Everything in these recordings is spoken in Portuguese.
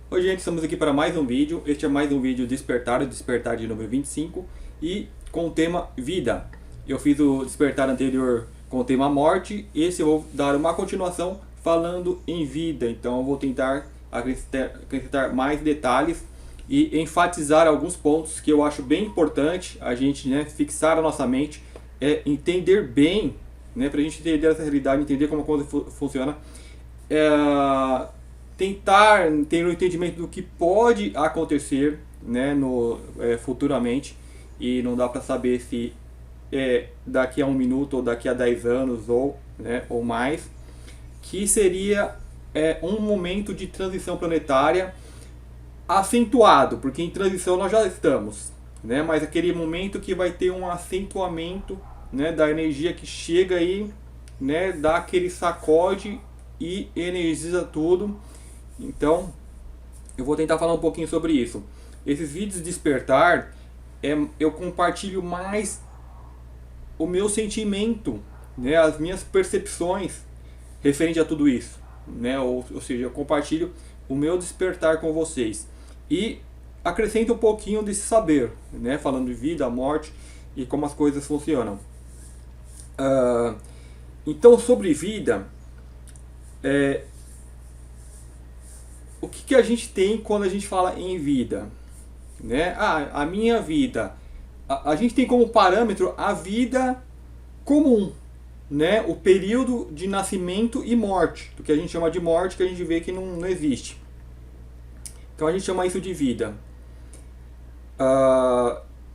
Oi gente, estamos aqui para mais um vídeo. Este é mais um vídeo Despertar, o Despertar de número 25 e com o tema Vida. Eu fiz o Despertar anterior com o tema Morte, esse eu vou dar uma continuação falando em vida. Então eu vou tentar acrescentar mais detalhes e enfatizar alguns pontos que eu acho bem importante a gente, fixar a nossa mente, entender bem, para a gente entender essa realidade, entender como a coisa funciona. Tentar ter um entendimento do que pode acontecer, futuramente, e não dá para saber se é daqui a um minuto ou daqui a 10 anos ou mais, que seria um momento de transição planetária acentuado, porque em transição nós já estamos, mas aquele momento que vai ter um acentuamento, da energia que chega aí, dá aquele sacode e energiza tudo. Então, eu vou tentar falar um pouquinho sobre isso. Esses vídeos de despertar, eu compartilho mais o meu sentimento, as minhas percepções referente a tudo isso, ou seja, eu compartilho o meu despertar com vocês e acrescento um pouquinho desse saber, falando de vida, morte e como as coisas funcionam. Então, sobre vida, o que a gente tem quando a gente fala em vida? A minha vida. A gente tem como parâmetro a vida comum, o período de nascimento e morte, do que a gente chama de morte, que a gente vê que não existe. Então a gente chama isso de vida.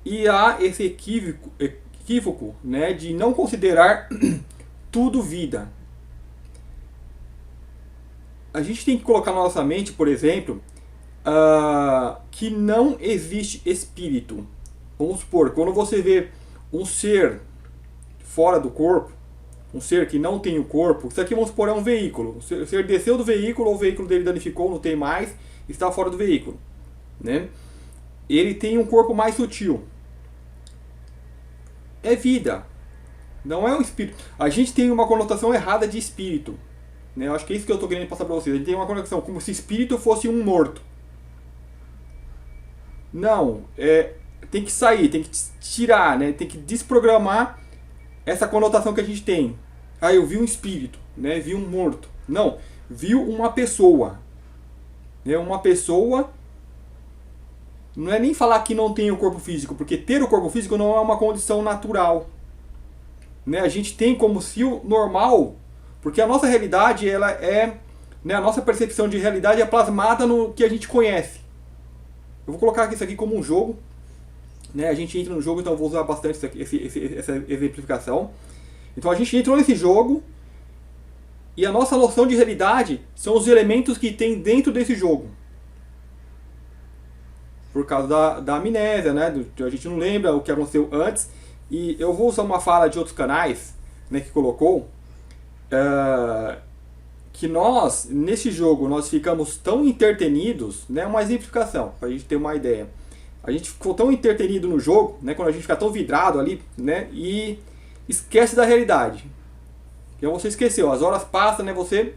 E há esse equívoco, de não considerar tudo vida. A gente tem que colocar na nossa mente, por exemplo, que não existe espírito. Vamos supor, quando você vê um ser fora do corpo, um ser que não tem o corpo, isso aqui, vamos supor, é um veículo. O ser desceu do veículo, ou o veículo dele danificou, não tem mais, está fora do veículo. Ele tem um corpo mais sutil. É vida, não é um espírito. A gente tem uma conotação errada de espírito. Eu acho que é isso que eu estou querendo passar para vocês. A gente tem uma conexão como se espírito fosse um morto. Não, tem que sair, tem que tirar, tem que desprogramar essa conotação que a gente tem. Eu vi um espírito, vi um morto. Não, viu uma pessoa. Uma pessoa, não é nem falar que não tem o corpo físico, porque ter o corpo físico não é uma condição natural. A gente tem como se o normal, porque a nossa realidade, ela a nossa percepção de realidade é plasmada no que a gente conhece. Eu vou colocar isso aqui como um jogo. A gente entra no jogo, então eu vou usar bastante essa exemplificação. Então a gente entrou nesse jogo e a nossa noção de realidade são os elementos que tem dentro desse jogo. Por causa da amnésia, a gente não lembra o que aconteceu antes. E eu vou usar uma fala de outros canais, que colocou, que nós, nesse jogo, nós ficamos tão entretenidos, uma exemplificação, para a gente ter uma ideia. A gente ficou tão entretenido no jogo, quando a gente fica tão vidrado ali, e esquece da realidade. Então você esqueceu, as horas passam, você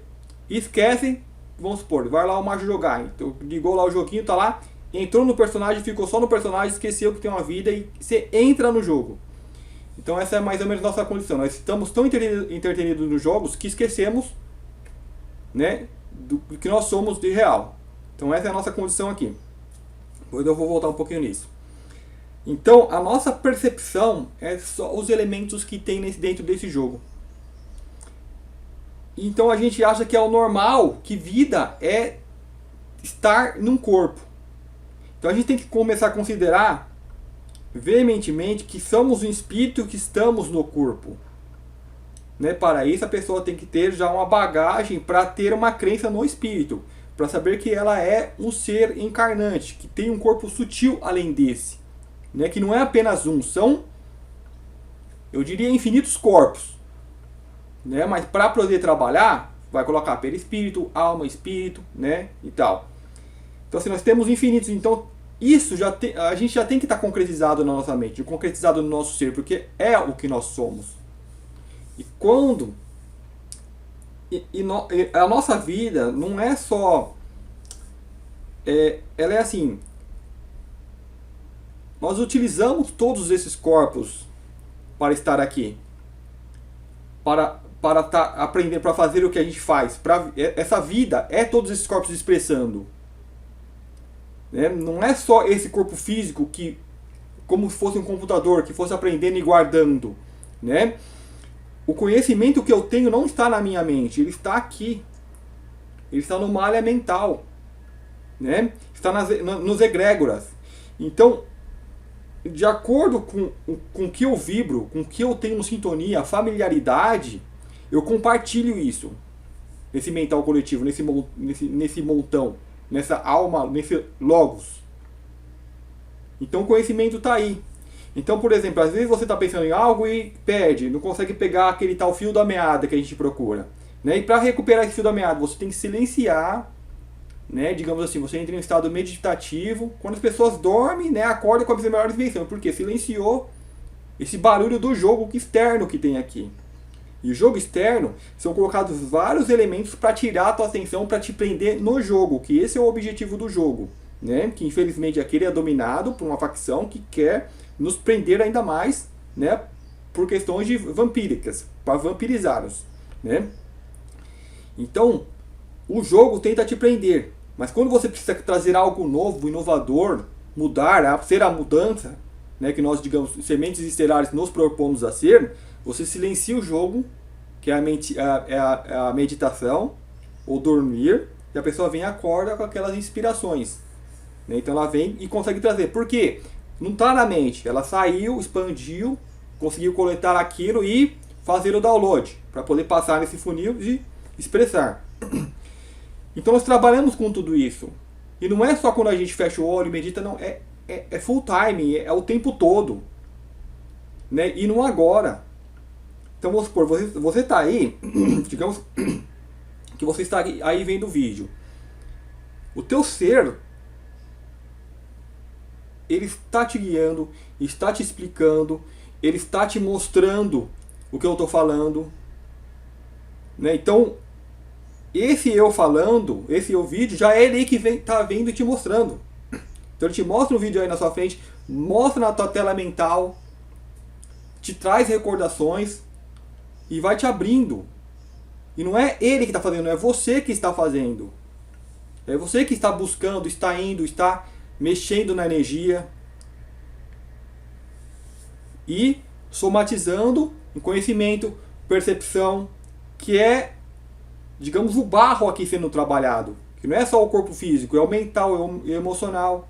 esquece, vamos supor, vai lá o macho jogar, então ligou lá o joguinho, tá lá, entrou no personagem, ficou só no personagem, esqueceu que tem uma vida e você entra no jogo. Então essa é mais ou menos a nossa condição. Nós estamos tão entretenidos nos jogos que esquecemos, do que nós somos de real. Então essa é a nossa condição aqui. Depois eu vou voltar um pouquinho nisso. Então a nossa percepção é só os elementos que tem dentro desse jogo. Então a gente acha que é o normal, que vida é estar num corpo. Então a gente tem que começar a considerar veementemente que somos um espírito que estamos no corpo. Para isso a pessoa tem que ter já uma bagagem para ter uma crença no espírito, para saber que ela é um ser encarnante, que tem um corpo sutil além desse, que não é apenas um, são, eu diria, infinitos corpos, mas para poder trabalhar, vai colocar perispírito, alma, espírito, e tal. Então, se nós temos infinitos, então isso a gente já tem que estar concretizado na nossa mente, concretizado no nosso ser, porque é o que nós somos. E quando a nossa vida não é só ela é assim, nós utilizamos todos esses corpos para estar aqui, para aprender, para fazer o que a gente faz. Essa vida é todos esses corpos expressando. Né? Não é só esse corpo físico que, como se fosse um computador, que fosse aprendendo e guardando. Né? O conhecimento que eu tenho não está na minha mente, ele está aqui. Ele está no malha mental. Né? Está nos egrégoras. Então, de acordo com o que eu vibro, com o que eu tenho sintonia, familiaridade, eu compartilho isso. Nesse mental coletivo, nesse montão, nessa alma, nesse logos. Então o conhecimento está aí. Então, por exemplo, às vezes você está pensando em algo e perde, não consegue pegar aquele tal fio da meada que a gente procura. Né? E para recuperar esse fio da meada, você tem que silenciar. Né, digamos assim, você entra em um estado meditativo. Quando as pessoas dormem, né, acorda com a melhor invenção, porque silenciou esse barulho do jogo externo que tem aqui. E o jogo externo são colocados vários elementos para tirar a tua atenção, para te prender no jogo, que esse é o objetivo do jogo, né? Que infelizmente aquele é dominado por uma facção que quer nos prender ainda mais, né, por questões de vampíricas, para vampirizar-nos, né? Então, o jogo tenta te prender, mas quando você precisa trazer algo novo, inovador, mudar, ser a mudança, né, que nós, digamos, sementes estelares nos propomos a ser, você silencia o jogo, que é a meditação, ou dormir, e a pessoa vem e acorda com aquelas inspirações. Né? Então ela vem e consegue trazer. Por quê? Não está na mente, ela saiu, expandiu, conseguiu coletar aquilo e fazer o download, para poder passar nesse funil e expressar. Então nós trabalhamos com tudo isso. E não é só quando a gente fecha o olho e medita, não. É full time, é o tempo todo. Né? E não agora. Então vamos supor, você está aí, digamos que você está aí vendo o vídeo. O teu ser, ele está te guiando, está te explicando, ele está te mostrando o que eu estou falando. Né? Então, esse eu falando, esse eu vídeo, já é ele que está vendo e te mostrando. Então ele te mostra um vídeo aí na sua frente, mostra na tua tela mental, te traz recordações e vai te abrindo. E não é ele que está fazendo, é você que está fazendo. É você que está buscando, está indo, está mexendo na energia e somatizando em conhecimento, percepção, que é, digamos, o barro aqui sendo trabalhado. Que não é só o corpo físico, é o mental, é o emocional.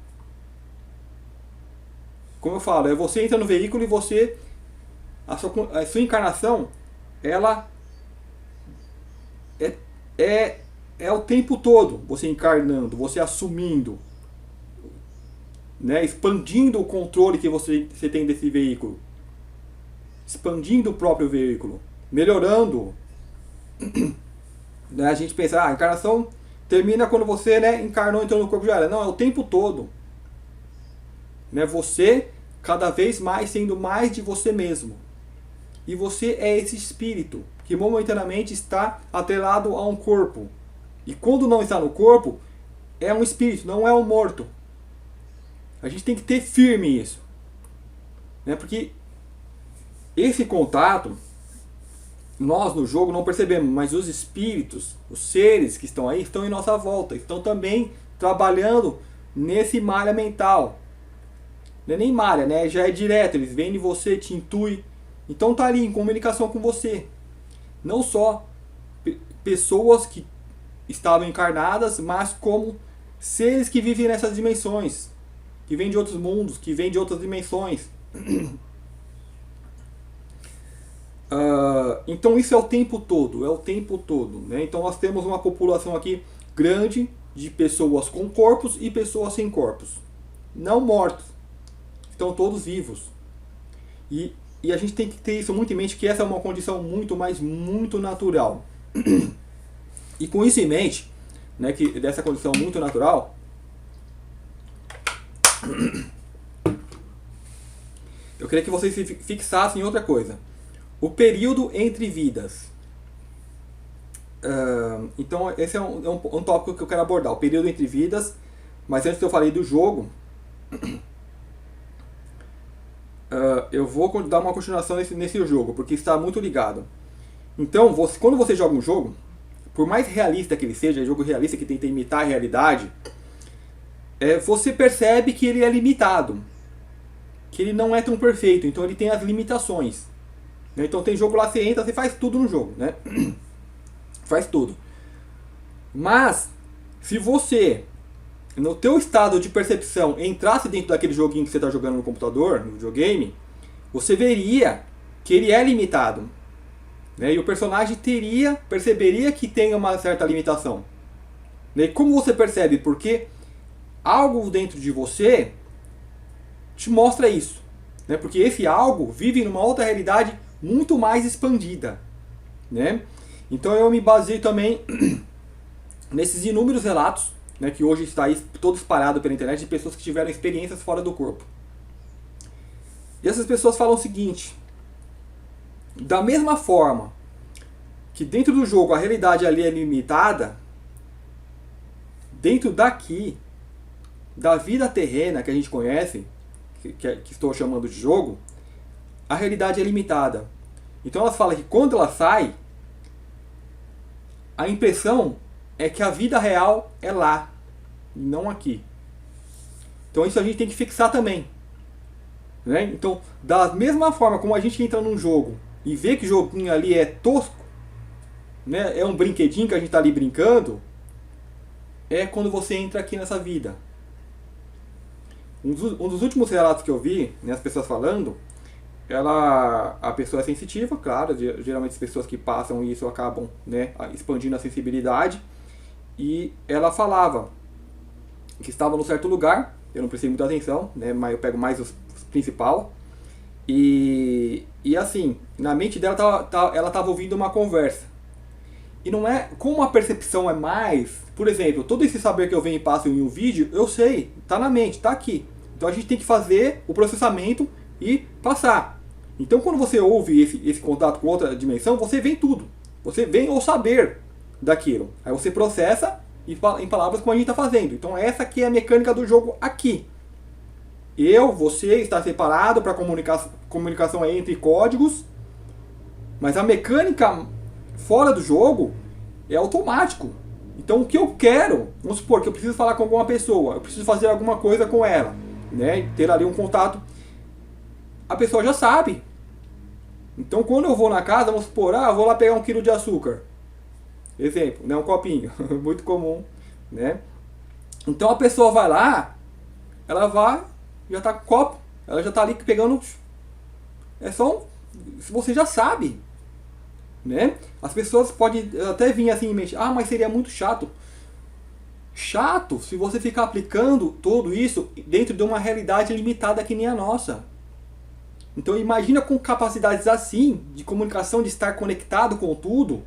Como eu falo, é você entra no veículo e você... A sua encarnação, ela é o tempo todo você encarnando, você assumindo, né, expandindo o controle que você tem desse veículo, expandindo o próprio veículo, melhorando. Né, a gente pensa, a encarnação termina quando você, né, encarnou, entrou no corpo de área. Não, é o tempo todo. Né, você cada vez mais sendo mais de você mesmo. E você é esse espírito que momentaneamente está atrelado a um corpo. E quando não está no corpo, é um espírito, não é um morto. A gente tem que ter firme isso. Né? Porque esse contato, nós no jogo não percebemos, mas os espíritos, os seres que estão aí, estão em nossa volta. Estão também trabalhando nesse malha mental. Não é nem malha, né? Já é direto, eles vêm de você, te intuem. Então tá ali em comunicação com você. Não só pessoas que estavam encarnadas, mas como seres que vivem nessas dimensões, que vêm de outros mundos, que vêm de outras dimensões. Então isso é o tempo todo, né? Então nós temos uma população aqui grande de pessoas com corpos e pessoas sem corpos, não mortos, estão todos vivos. E a gente tem que ter isso muito em mente, que essa é uma condição muito natural. E com isso em mente, né, que dessa condição muito natural, eu queria que vocês se fixassem em outra coisa. O período entre vidas. Então esse é um tópico que eu quero abordar. O período entre vidas, Mas antes que eu falei do jogo, eu vou dar uma continuação nesse jogo, porque está muito ligado. Então, quando você joga um jogo, por mais realista que ele seja, jogo realista que tenta imitar a realidade, você percebe que ele é limitado, que ele não é tão perfeito, então ele tem as limitações. Né? Então tem jogo lá, você entra, você faz tudo no jogo, né? Faz tudo. Mas, se você, no teu estado de percepção, entrasse dentro daquele joguinho que você está jogando no computador, no videogame, você veria que ele é limitado. Né? E o personagem perceberia que tem uma certa limitação. Né? Como você percebe? Porque algo dentro de você te mostra isso. Né? Porque esse algo vive numa outra realidade muito mais expandida. Né? Então eu me baseio também nesses inúmeros relatos, né, que hoje está aí todo espalhado pela internet, de pessoas que tiveram experiências fora do corpo. E essas pessoas falam o seguinte: da mesma forma que dentro do jogo a realidade ali é limitada, dentro daqui, da vida terrena que a gente conhece, que estou chamando de jogo, a realidade é limitada. Então elas falam que quando ela sai, a impressão é que a vida real é lá, e não aqui. Então isso a gente tem que fixar também. Né? Então, da mesma forma como a gente entra num jogo e vê que o joguinho ali é tosco, né? É um brinquedinho que a gente está ali brincando, é quando você entra aqui nessa vida. Um dos últimos relatos que eu vi, né, as pessoas falando, a pessoa é sensitiva, claro, geralmente as pessoas que passam isso acabam, né, expandindo a sensibilidade, e ela falava que estava num certo lugar, eu não prestei muita atenção, né, mas eu pego mais os principal, e assim, na mente dela ela estava ouvindo uma conversa. E não é, como a percepção é mais, por exemplo, todo esse saber que eu venho e passo em um vídeo, eu sei, está na mente, está aqui. Então a gente tem que fazer o processamento e passar. Então quando você ouve esse contato com outra dimensão, você vê tudo. Você vem o saber daquilo. Aí você processa em palavras como a gente está fazendo. Então essa aqui é a mecânica do jogo aqui. Você está separado para comunicação entre códigos, mas a mecânica fora do jogo é automático. Então o que eu quero, vamos supor que eu preciso falar com alguma pessoa, eu preciso fazer alguma coisa com ela, né, ter ali um contato, a pessoa já sabe. Então quando eu vou na casa, vamos supor, eu vou lá pegar 1 quilo de açúcar, exemplo, né, um copinho, muito comum, né? Então a pessoa vai lá, ela vai, já está com o copo, ela já está ali pegando, você já sabe. Né? As pessoas podem até vir assim em mente, mas seria muito chato. Chato se você ficar aplicando tudo isso dentro de uma realidade limitada que nem a nossa. Então imagina com capacidades assim, de comunicação, de estar conectado com tudo,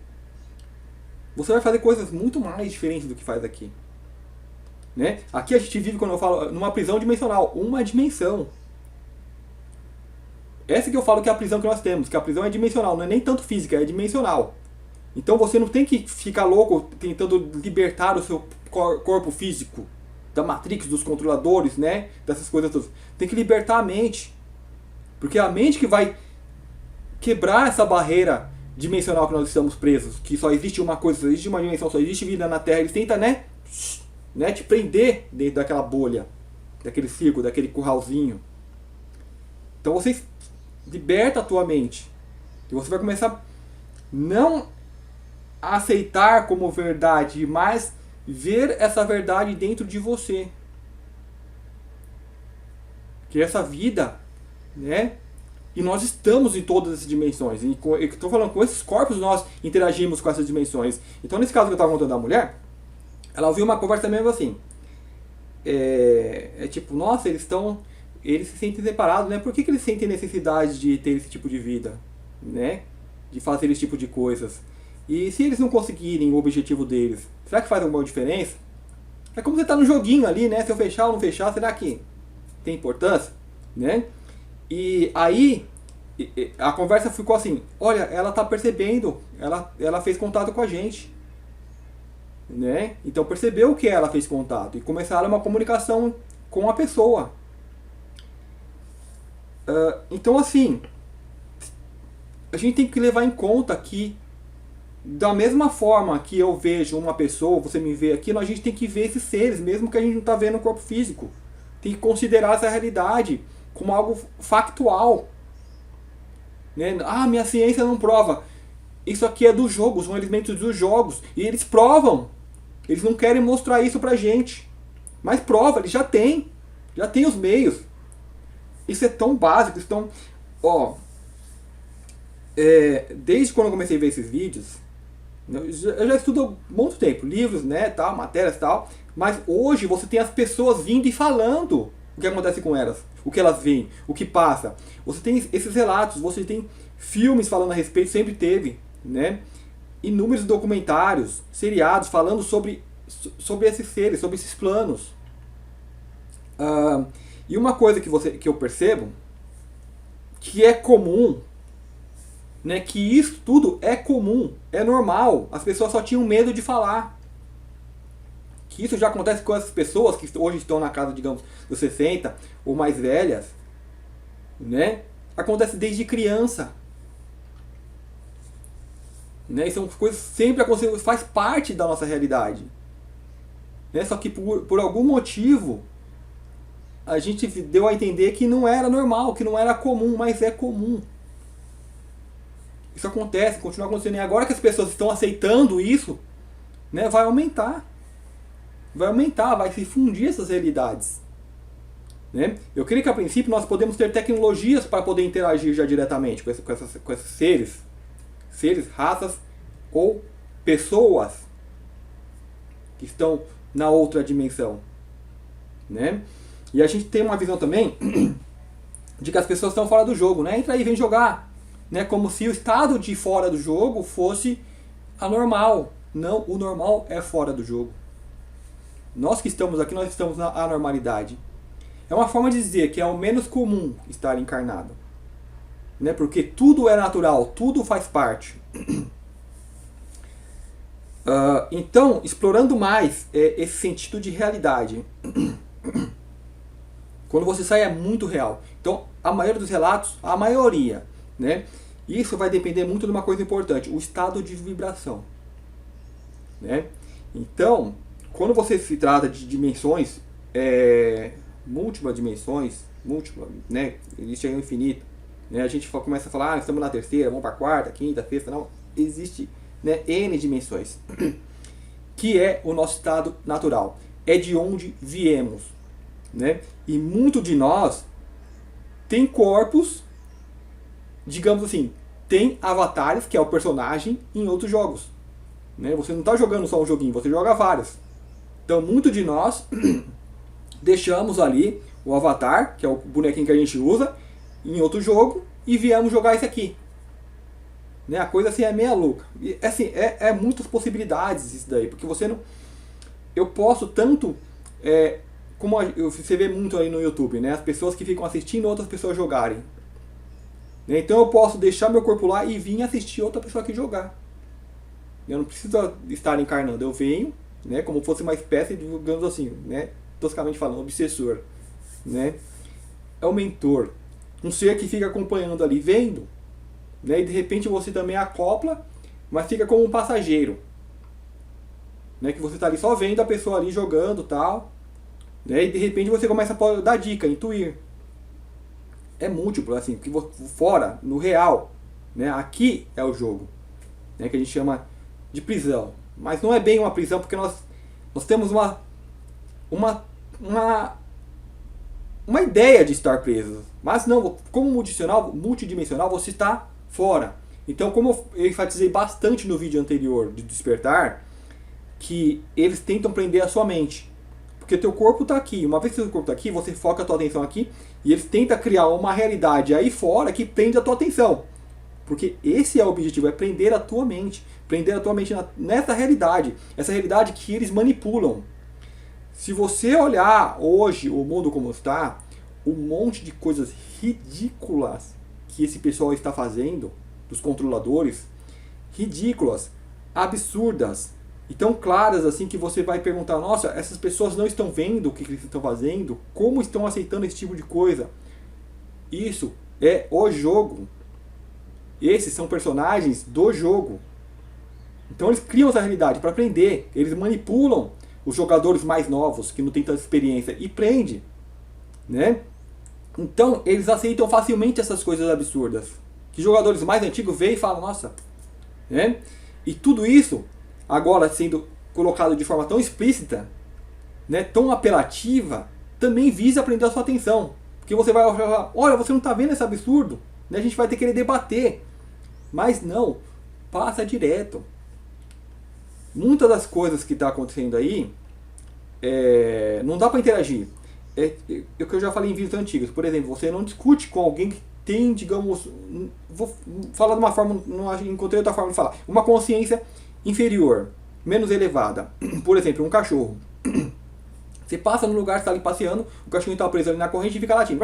você vai fazer coisas muito mais diferentes do que faz aqui. Né? Aqui a gente vive, quando eu falo, numa prisão dimensional, uma dimensão. Essa que eu falo que é a prisão que nós temos, que a prisão é dimensional, não é nem tanto física, é dimensional. Então você não tem que ficar louco tentando libertar o seu corpo físico da Matrix, dos controladores, né? Dessas coisas todas. Tem que libertar a mente. Porque é a mente que vai quebrar essa barreira dimensional que nós estamos presos. Que só existe uma coisa, só existe uma dimensão, só existe vida na Terra. Eles tentam, né, te prender dentro daquela bolha, daquele círculo, daquele curralzinho. Então você liberta a tua mente. E você vai começar não a aceitar como verdade, mas ver essa verdade dentro de você. Que essa vida, né? E nós estamos em todas as dimensões. E eu estou falando, com esses corpos nós interagimos com essas dimensões. Então nesse caso que eu estava contando da mulher, ela ouviu uma conversa mesmo assim. Tipo, nossa, eles se sentem separados, né? Por que eles sentem necessidade de ter esse tipo de vida, né? De fazer esse tipo de coisas? E se eles não conseguirem o objetivo deles, será que faz alguma diferença? É como você tá no joguinho ali, né? Se eu fechar ou não fechar, será que tem importância, né? E aí a conversa ficou assim: olha, ela tá percebendo, ela fez contato com a gente. né? Então percebeu que ela fez contato e começaram uma comunicação com a pessoa. Então assim, a gente tem que levar em conta que da mesma forma que eu vejo uma pessoa, você me vê aqui, a gente tem que ver esses seres, mesmo que a gente não está vendo o corpo físico. Tem que considerar essa realidade como algo factual. Né? Ah, minha ciência não prova. Isso aqui é dos jogos, são elementos dos jogos. E eles provam. Eles não querem mostrar isso pra gente. Mas prova, eles já têm. Já tem os meios. Isso é tão básico, tão... Ó, desde quando eu comecei a ver esses vídeos, eu já estudo há muito tempo, livros, né, tal, matérias e tal, mas hoje você tem as pessoas vindo e falando o que acontece com elas, o que elas veem, o que passa. Você tem esses relatos, você tem filmes falando a respeito, sempre teve, né, inúmeros documentários, seriados falando sobre esses seres, sobre esses planos. E uma coisa que eu percebo, que é comum, né, que isso tudo é comum, é normal, as pessoas só tinham medo de falar. Que isso já acontece com essas pessoas que hoje estão na casa, digamos, dos 60 ou mais velhas, né? Acontece desde criança. Né? São coisas que sempre acontecem, faz parte da nossa realidade. Né? Só que por algum motivo a gente deu a entender que não era normal, que não era comum, mas é comum. Isso acontece, continua acontecendo. E agora que as pessoas estão aceitando isso, né, vai aumentar. Vai aumentar, vai se fundir essas realidades. Né? Eu creio que a princípio nós podemos ter tecnologias para poder interagir já diretamente com esses seres, raças ou pessoas que estão na outra dimensão. Né? E a gente tem uma visão também de que as pessoas estão fora do jogo. Né? Entra aí, vem jogar. Né, como se o estado de fora do jogo fosse anormal. Não, o normal é fora do jogo. Nós que estamos aqui, nós estamos na anormalidade. É uma forma de dizer que é o menos comum estar encarnado. Né, porque tudo é natural, tudo faz parte. Então, explorando mais esse sentido de realidade. Quando você sai é muito real. Então, a maioria dos relatos, a maioria, né? Isso vai depender muito de uma coisa importante, o estado de vibração. Né? Então, quando você se trata de dimensões, múltiplas dimensões, né? Existe aí o infinito. Né? A gente começa a falar, estamos na terceira, vamos para a quarta, quinta, sexta, não. Existe, né, N dimensões, que é o nosso estado natural. É de onde viemos. Né? E muito de nós tem corpos, digamos assim, tem avatares, que é o personagem, em outros jogos. Né? Você não está jogando só um joguinho, você joga vários. Então, muito de nós deixamos ali o avatar, que é o bonequinho que a gente usa, em outro jogo, e viemos jogar esse aqui. Né? A coisa assim é meia louca. E, assim, muitas possibilidades isso daí, porque você não... Eu posso tanto... como você vê muito aí no YouTube, né? As pessoas que ficam assistindo outras pessoas jogarem. Então eu posso deixar meu corpo lá e vir assistir outra pessoa aqui jogar. Eu não preciso estar encarnando, eu venho, né, como fosse uma espécie de, digamos assim, né, toscamente falando, obsessor. Né? É o mentor. Um ser que fica acompanhando ali, vendo. Né, e de repente você também acopla, mas fica como um passageiro. Né, que você está ali só vendo a pessoa ali jogando e tal. Né, e de repente você começa a dar dica, intuir. É múltiplo, assim, que fora, no real, né? Aqui é o jogo, né? Que a gente chama de prisão. Mas não é bem uma prisão, porque nós temos uma ideia de estar presos. Mas não, como multidimensional, você está fora. Então, como eu enfatizei bastante no vídeo anterior de despertar, que eles tentam prender a sua mente. Porque teu corpo está aqui. Uma vez que teu corpo está aqui, você foca a tua atenção aqui e eles tentam criar uma realidade aí fora que prende a tua atenção. Porque esse é o objetivo, é prender a tua mente. Prender a tua mente nessa realidade. Essa realidade que eles manipulam. Se você olhar hoje o mundo como está, um monte de coisas ridículas que esse pessoal está fazendo, dos controladores, ridículas, absurdas, e tão claras assim que você vai perguntar, nossa, essas pessoas não estão vendo o que eles estão fazendo? Como estão aceitando esse tipo de coisa? Isso é o jogo. Esses são personagens do jogo. Então eles criam essa realidade para aprender. Eles manipulam os jogadores mais novos, que não têm tanta experiência, e prende, né? Então eles aceitam facilmente essas coisas absurdas. Que jogadores mais antigos veem e falam, nossa, né? E tudo isso, agora sendo colocado de forma tão explícita, né, tão apelativa, também visa prender a sua atenção. Porque você vai falar, olha, você não está vendo esse absurdo? Né? A gente vai ter que querer debater. Mas não, passa direto. Muitas das coisas que está acontecendo aí, não dá para interagir. É o que eu já falei em vídeos antigos. Por exemplo, você não discute com alguém que tem, digamos, vou falar de uma forma, não encontrei outra forma de falar, uma consciência inferior, menos elevada. Por exemplo, um cachorro. Você passa no lugar, está ali passeando, o cachorro está preso ali na corrente e fica latindo,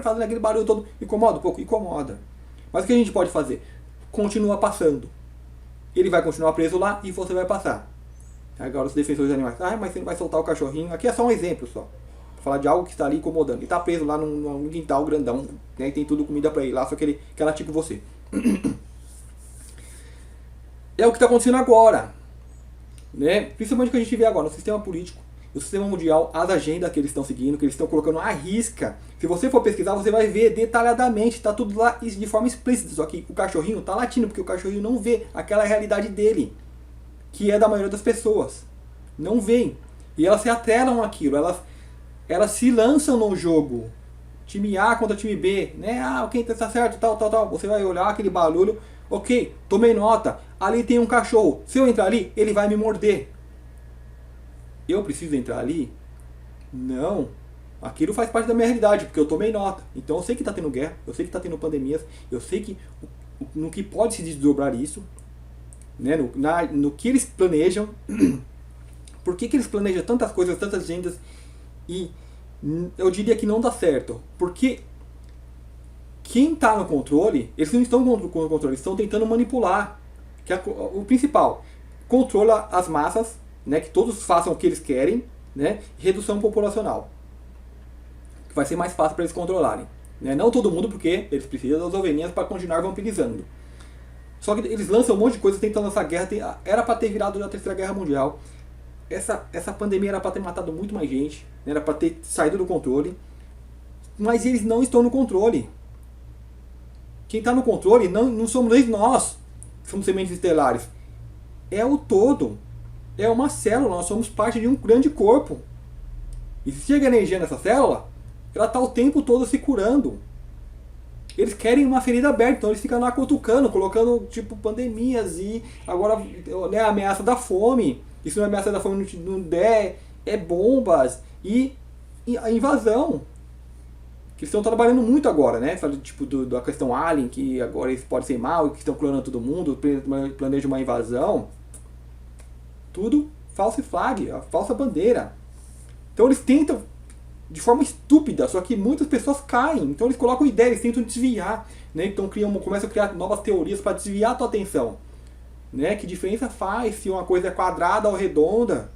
fazendo aquele barulho todo. Incomoda um pouco? Incomoda. Mas o que a gente pode fazer? Continua passando. Ele vai continuar preso lá e você vai passar. Agora os defensores dos animais, mas você não vai soltar o cachorrinho. Aqui é só um exemplo só. Pra falar de algo que está ali incomodando. Ele está preso lá num quintal grandão, né, e tem tudo comida para ele lá, só que ele quer latir com você. É o que está acontecendo agora. Né? Principalmente o que a gente vê agora no sistema político, no sistema mundial, as agendas que eles estão seguindo, que eles estão colocando à risca. Se você for pesquisar, você vai ver detalhadamente, está tudo lá de forma explícita. Só que o cachorrinho está latindo, porque o cachorrinho não vê aquela realidade dele, que é da maioria das pessoas. Não vê. E elas se atrelam àquilo, elas se lançam no jogo. Time A contra time B, né? Quem está certo, tal. Você vai olhar aquele barulho, ok, tomei nota, ali tem um cachorro, se eu entrar ali, ele vai me morder. Eu preciso entrar ali? Não. Aquilo faz parte da minha realidade, porque eu tomei nota. Então eu sei que está tendo guerra, eu sei que está tendo pandemias, eu sei que no que pode se desdobrar isso, né? No que eles planejam. Por que eles planejam tantas coisas, tantas agendas, e eu diria que não dá certo? Porque quem está no controle, eles não estão com o controle, eles estão tentando manipular. Que é o principal. Controla as massas, né, que todos façam o que eles querem, né, redução populacional. Que vai ser mais fácil para eles controlarem. Né? Não todo mundo, porque eles precisam das ovelhinhas para continuar vampirizando. Só que eles lançam um monte de coisa tentando essa guerra. Era para ter virado a Terceira Guerra Mundial. Essa pandemia era para ter matado muito mais gente. Né? Era para ter saído do controle. Mas eles não estão no controle. Quem está no controle não somos nem nós, que somos sementes estelares. É o todo. É uma célula. Nós somos parte de um grande corpo. E se chega energia nessa célula, ela está o tempo todo se curando. Eles querem uma ferida aberta, então eles ficam lá cutucando, colocando tipo pandemias e agora, né, a ameaça da fome. E se a ameaça da fome não der, é bombas e a invasão. Que estão trabalhando muito agora, né? Tipo da questão Alien, que agora eles podem ser mal, que estão clonando todo mundo, planejam uma invasão. Tudo false flag, a falsa bandeira. Então eles tentam de forma estúpida, só que muitas pessoas caem. Então eles colocam ideias, eles tentam desviar, né? Então começam a criar novas teorias para desviar a tua atenção, né? Que diferença faz se uma coisa é quadrada ou redonda?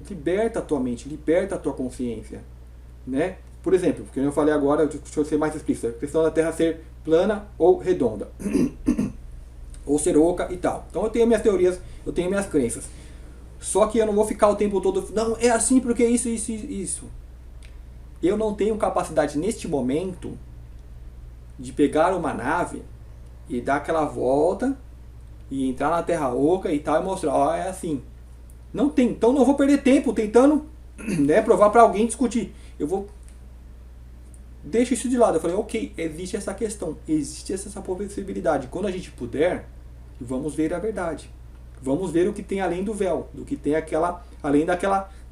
Liberta a tua mente, liberta a tua consciência, né? Por exemplo, porque eu falei agora, deixa eu ser mais explícito, a questão da Terra ser plana ou redonda, ou ser oca e tal. Então eu tenho minhas teorias, eu tenho minhas crenças. Só que eu não vou ficar o tempo todo, não, é assim porque isso. Eu não tenho capacidade neste momento de pegar uma nave e dar aquela volta e entrar na Terra oca e tal e mostrar, ó, é assim. Não tem, então não vou perder tempo tentando, né, provar para alguém discutir. Eu vou deixa isso de lado. Eu falei, ok, existe essa questão, existe essa possibilidade. Quando a gente puder, vamos ver a verdade. Vamos ver o que tem além do véu, do que tem além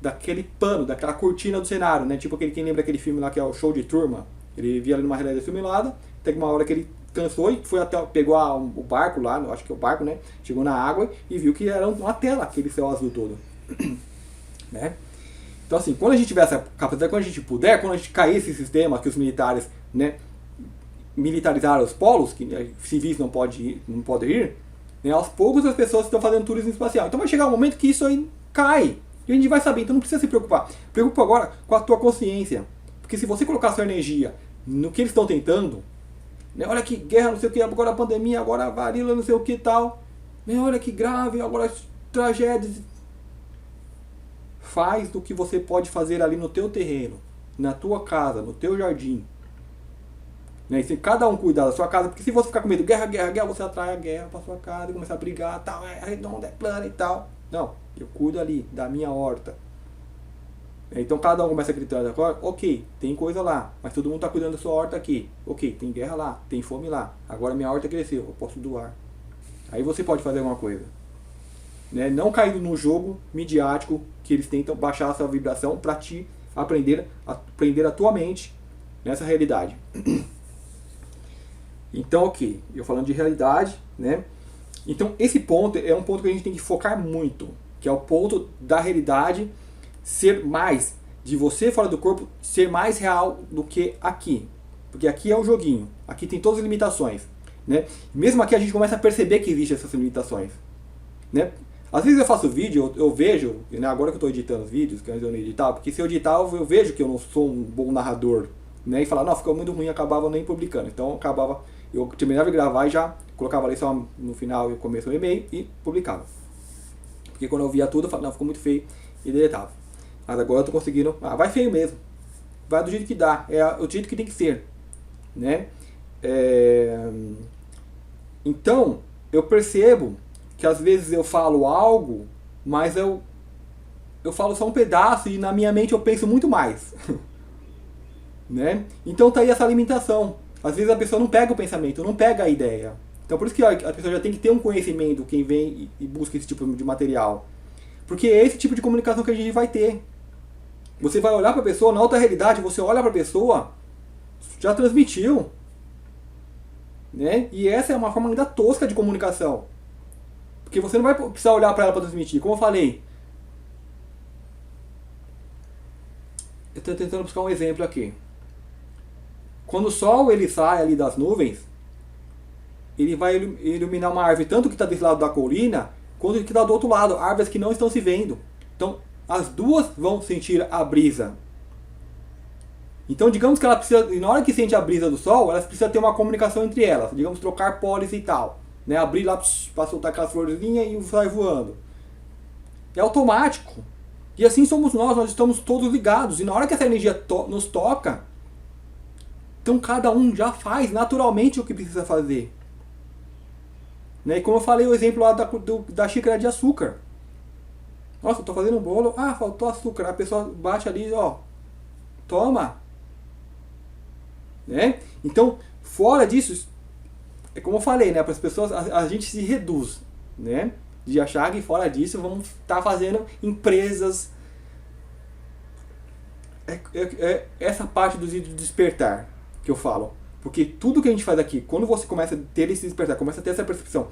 daquele pano, daquela cortina do cenário, né? Tipo quem lembra aquele filme lá que é o Show de Truman? Ele via ali numa realidade simulada, tem uma hora que ele cansou e foi até, pegou o barco lá, acho que é o barco, né? Chegou na água e viu que era uma tela, aquele céu azul todo. Né? Então assim, quando a gente tiver essa capacidade, quando a gente puder, quando a gente cair esse sistema que os militares, né, militarizaram os polos, que civis não podem ir, Né? Aos poucos as pessoas estão fazendo turismo espacial. Então vai chegar um momento que isso aí cai. E a gente vai saber, então não precisa se preocupar. Preocupa agora com a tua consciência. Porque se você colocar a sua energia no que eles estão tentando, né? Olha que guerra, não sei o que, agora a pandemia, agora a varíola, não sei o que e tal. Né? Olha que grave, agora as tragédias. Faz do que você pode fazer ali no teu terreno, na tua casa, no teu jardim. Né? E se cada um cuidar da sua casa, porque se você ficar com medo, guerra, guerra, guerra, você atrai a guerra pra sua casa e começa a brigar, tal, é redonda, é plana e tal. Não, eu cuido ali da minha horta. Então cada um começa gritando agora, ok, tem coisa lá, mas todo mundo está cuidando da sua horta aqui. Ok, tem guerra lá, tem fome lá. Agora minha horta cresceu, eu posso doar. Aí você pode fazer alguma coisa. Né? Não caindo no jogo midiático que eles tentam baixar a sua vibração para te aprender a tua mente nessa realidade. Então, ok, eu falando de realidade, né? Então esse ponto é um ponto que a gente tem que focar muito, que é o ponto da realidade ser mais, de você fora do corpo, ser mais real do que aqui. Porque aqui é um joguinho, aqui tem todas as limitações. Né? Mesmo aqui a gente começa a perceber que existem essas limitações. Né? Às vezes eu faço vídeo, eu vejo, né, agora que eu estou editando os vídeos, que antes eu não editava, porque se eu editar eu vejo que eu não sou um bom narrador. Né? E falar, não, ficou muito ruim, acabava nem publicando. Então eu terminava de gravar e já colocava ali só no final e no começo do e-mail e publicava. Porque quando eu via tudo eu falava, não, ficou muito feio e deletava. Mas agora eu tô conseguindo, vai feio mesmo. Vai do jeito que dá, é o jeito que tem que ser. Né? Então, eu percebo que às vezes eu falo algo, mas eu falo só um pedaço e na minha mente eu penso muito mais. Né? Então tá aí essa limitação. Às vezes a pessoa não pega o pensamento, não pega a ideia. Então por isso que a pessoa já tem que ter um conhecimento, quem vem e busca esse tipo de material. Porque é esse tipo de comunicação que a gente vai ter. Você vai olhar para a pessoa, na outra realidade, você olha para a pessoa, já transmitiu. Né? E essa é uma forma ainda tosca de comunicação. Porque você não vai precisar olhar para ela para transmitir. Como eu falei, eu estou tentando buscar um exemplo aqui. Quando o sol ele sai ali das nuvens, ele vai iluminar uma árvore tanto que está desse lado da colina, quanto que está do outro lado, árvores que não estão se vendo. Então, as duas vão sentir a brisa. Então, digamos que ela precisa, na hora que sente a brisa do sol, elas precisam ter uma comunicação entre elas. Digamos, trocar pólen e tal. Né? Abrir lá para soltar aquelas florzinhas e sai voando. É automático. E assim somos nós estamos todos ligados. E na hora que essa energia nos toca, então cada um já faz naturalmente o que precisa fazer. Né? E como eu falei, o exemplo lá da xícara de açúcar. Nossa, eu tô fazendo um bolo, faltou açúcar. A pessoa bate ali, ó, toma. Né? Então, fora disso, é como eu falei, né? Para as pessoas, a gente se reduz, né? De achar que fora disso vamos estar fazendo empresas. Essa parte do despertar que eu falo. Porque tudo que a gente faz aqui, quando você começa a ter esse despertar, começa a ter essa percepção,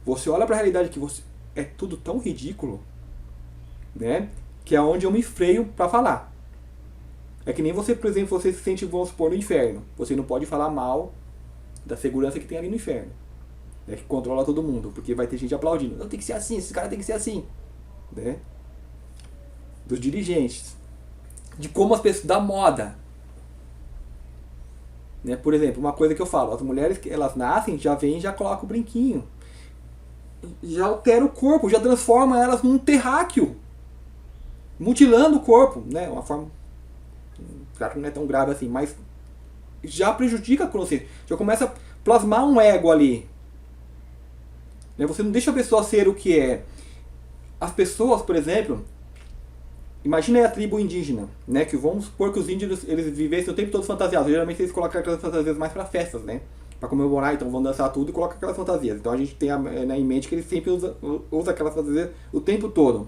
você olha para a realidade que você é tudo tão ridículo, né? Que é onde eu me freio para falar. É que nem você, por exemplo, você se sente, vamos supor, no inferno. Você não pode falar mal da segurança que tem ali no inferno. Né? Que controla todo mundo, porque vai ter gente aplaudindo. Não, tem que ser assim, esse cara tem que ser assim. Né? Dos dirigentes. De como as pessoas, da moda. Né? Por exemplo, uma coisa que eu falo, as mulheres, elas nascem, já vêm e já colocam o brinquinho. Já altera o corpo, já transforma elas num terráqueo. Mutilando o corpo, né? Uma forma, claro que não é tão grave assim, mas já prejudica a consciência. Já começa a plasmar um ego ali. Né? Você não deixa a pessoa ser o que é. As pessoas, por exemplo, imagina aí a tribo indígena, né? Que vamos supor que os índios eles vivessem o tempo todo fantasiados. Geralmente eles colocam aquelas fantasias mais para festas, né? Para comemorar, então vão dançar tudo e colocam aquelas fantasias. Então a gente tem em mente que eles sempre usa aquelas fantasias o tempo todo.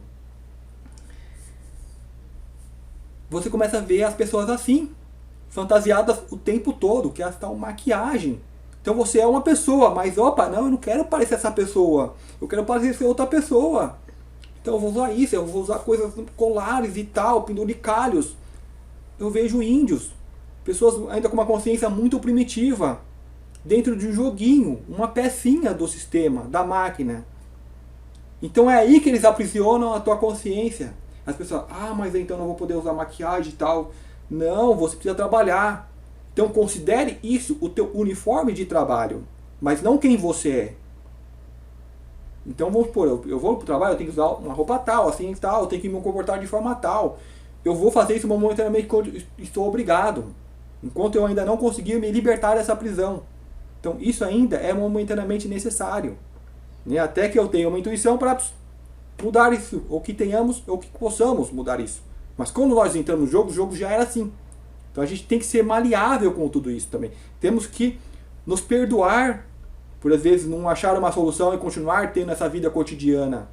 Você começa a ver as pessoas assim, fantasiadas o tempo todo, que elas estão maquiagem. Então você é uma pessoa, mas opa, não, eu não quero parecer essa pessoa. Eu quero parecer outra pessoa. Então eu vou usar isso, eu vou usar coisas colares e tal, penduricalhos. Eu vejo índios, pessoas ainda com uma consciência muito primitiva, dentro de um joguinho, uma pecinha do sistema, da máquina. Então é aí que eles aprisionam a tua consciência. As pessoas, mas então não vou poder usar maquiagem e tal. Não, você precisa trabalhar. Então considere isso o teu uniforme de trabalho, mas não quem você é. Então vamos supor, eu vou para o trabalho, eu tenho que usar uma roupa tal, assim e tal, eu tenho que me comportar de forma tal. Eu vou fazer isso momentaneamente quando estou obrigado, enquanto eu ainda não conseguir me libertar dessa prisão. Então isso ainda é momentaneamente necessário, né? Até que eu tenha uma intuição para mudar isso, ou que tenhamos, ou que possamos mudar isso. Mas quando nós entramos no jogo, o jogo já era assim. Então a gente tem que ser maleável com tudo isso também. Temos que nos perdoar por às vezes não achar uma solução e continuar tendo essa vida cotidiana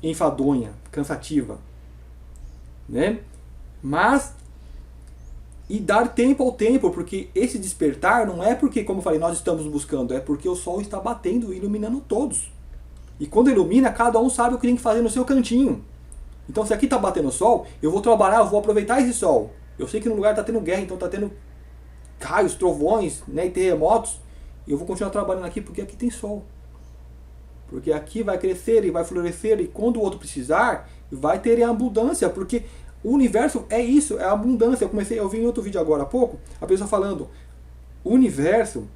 enfadonha, cansativa, né? Mas e dar tempo ao tempo, porque esse despertar não é porque, como eu falei, nós estamos buscando, é porque o sol está batendo e iluminando todos. E quando ilumina, cada um sabe o que tem que fazer no seu cantinho. Então se aqui está batendo sol, eu vou trabalhar, eu vou aproveitar esse sol. Eu sei que no lugar está tendo guerra, então está tendo raios, trovões, né, e terremotos. E eu vou continuar trabalhando aqui porque aqui tem sol. Porque aqui vai crescer e vai florescer, e quando o outro precisar, vai ter abundância, porque o universo é isso, é a abundância. Eu vi em outro vídeo agora há pouco, a pessoa falando, o universo,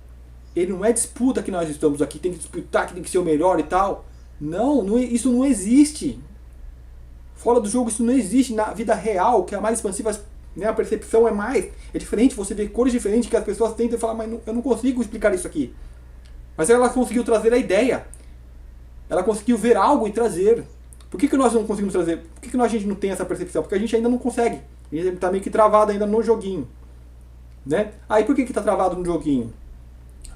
ele não é disputa que nós estamos aqui, tem que disputar, que tem que ser o melhor e tal. Não, isso não existe. Fora do jogo isso não existe. Na vida real, que é a mais expansiva, né, a percepção é diferente, você vê cores diferentes que as pessoas tentam falar, mas eu não consigo explicar isso aqui. Mas ela conseguiu trazer a ideia. Ela conseguiu ver algo e trazer. Por que nós não conseguimos trazer? Por que a gente não tem essa percepção? Porque a gente ainda não consegue. A gente está meio que travado ainda no joguinho. Né? Aí por que está travado no joguinho?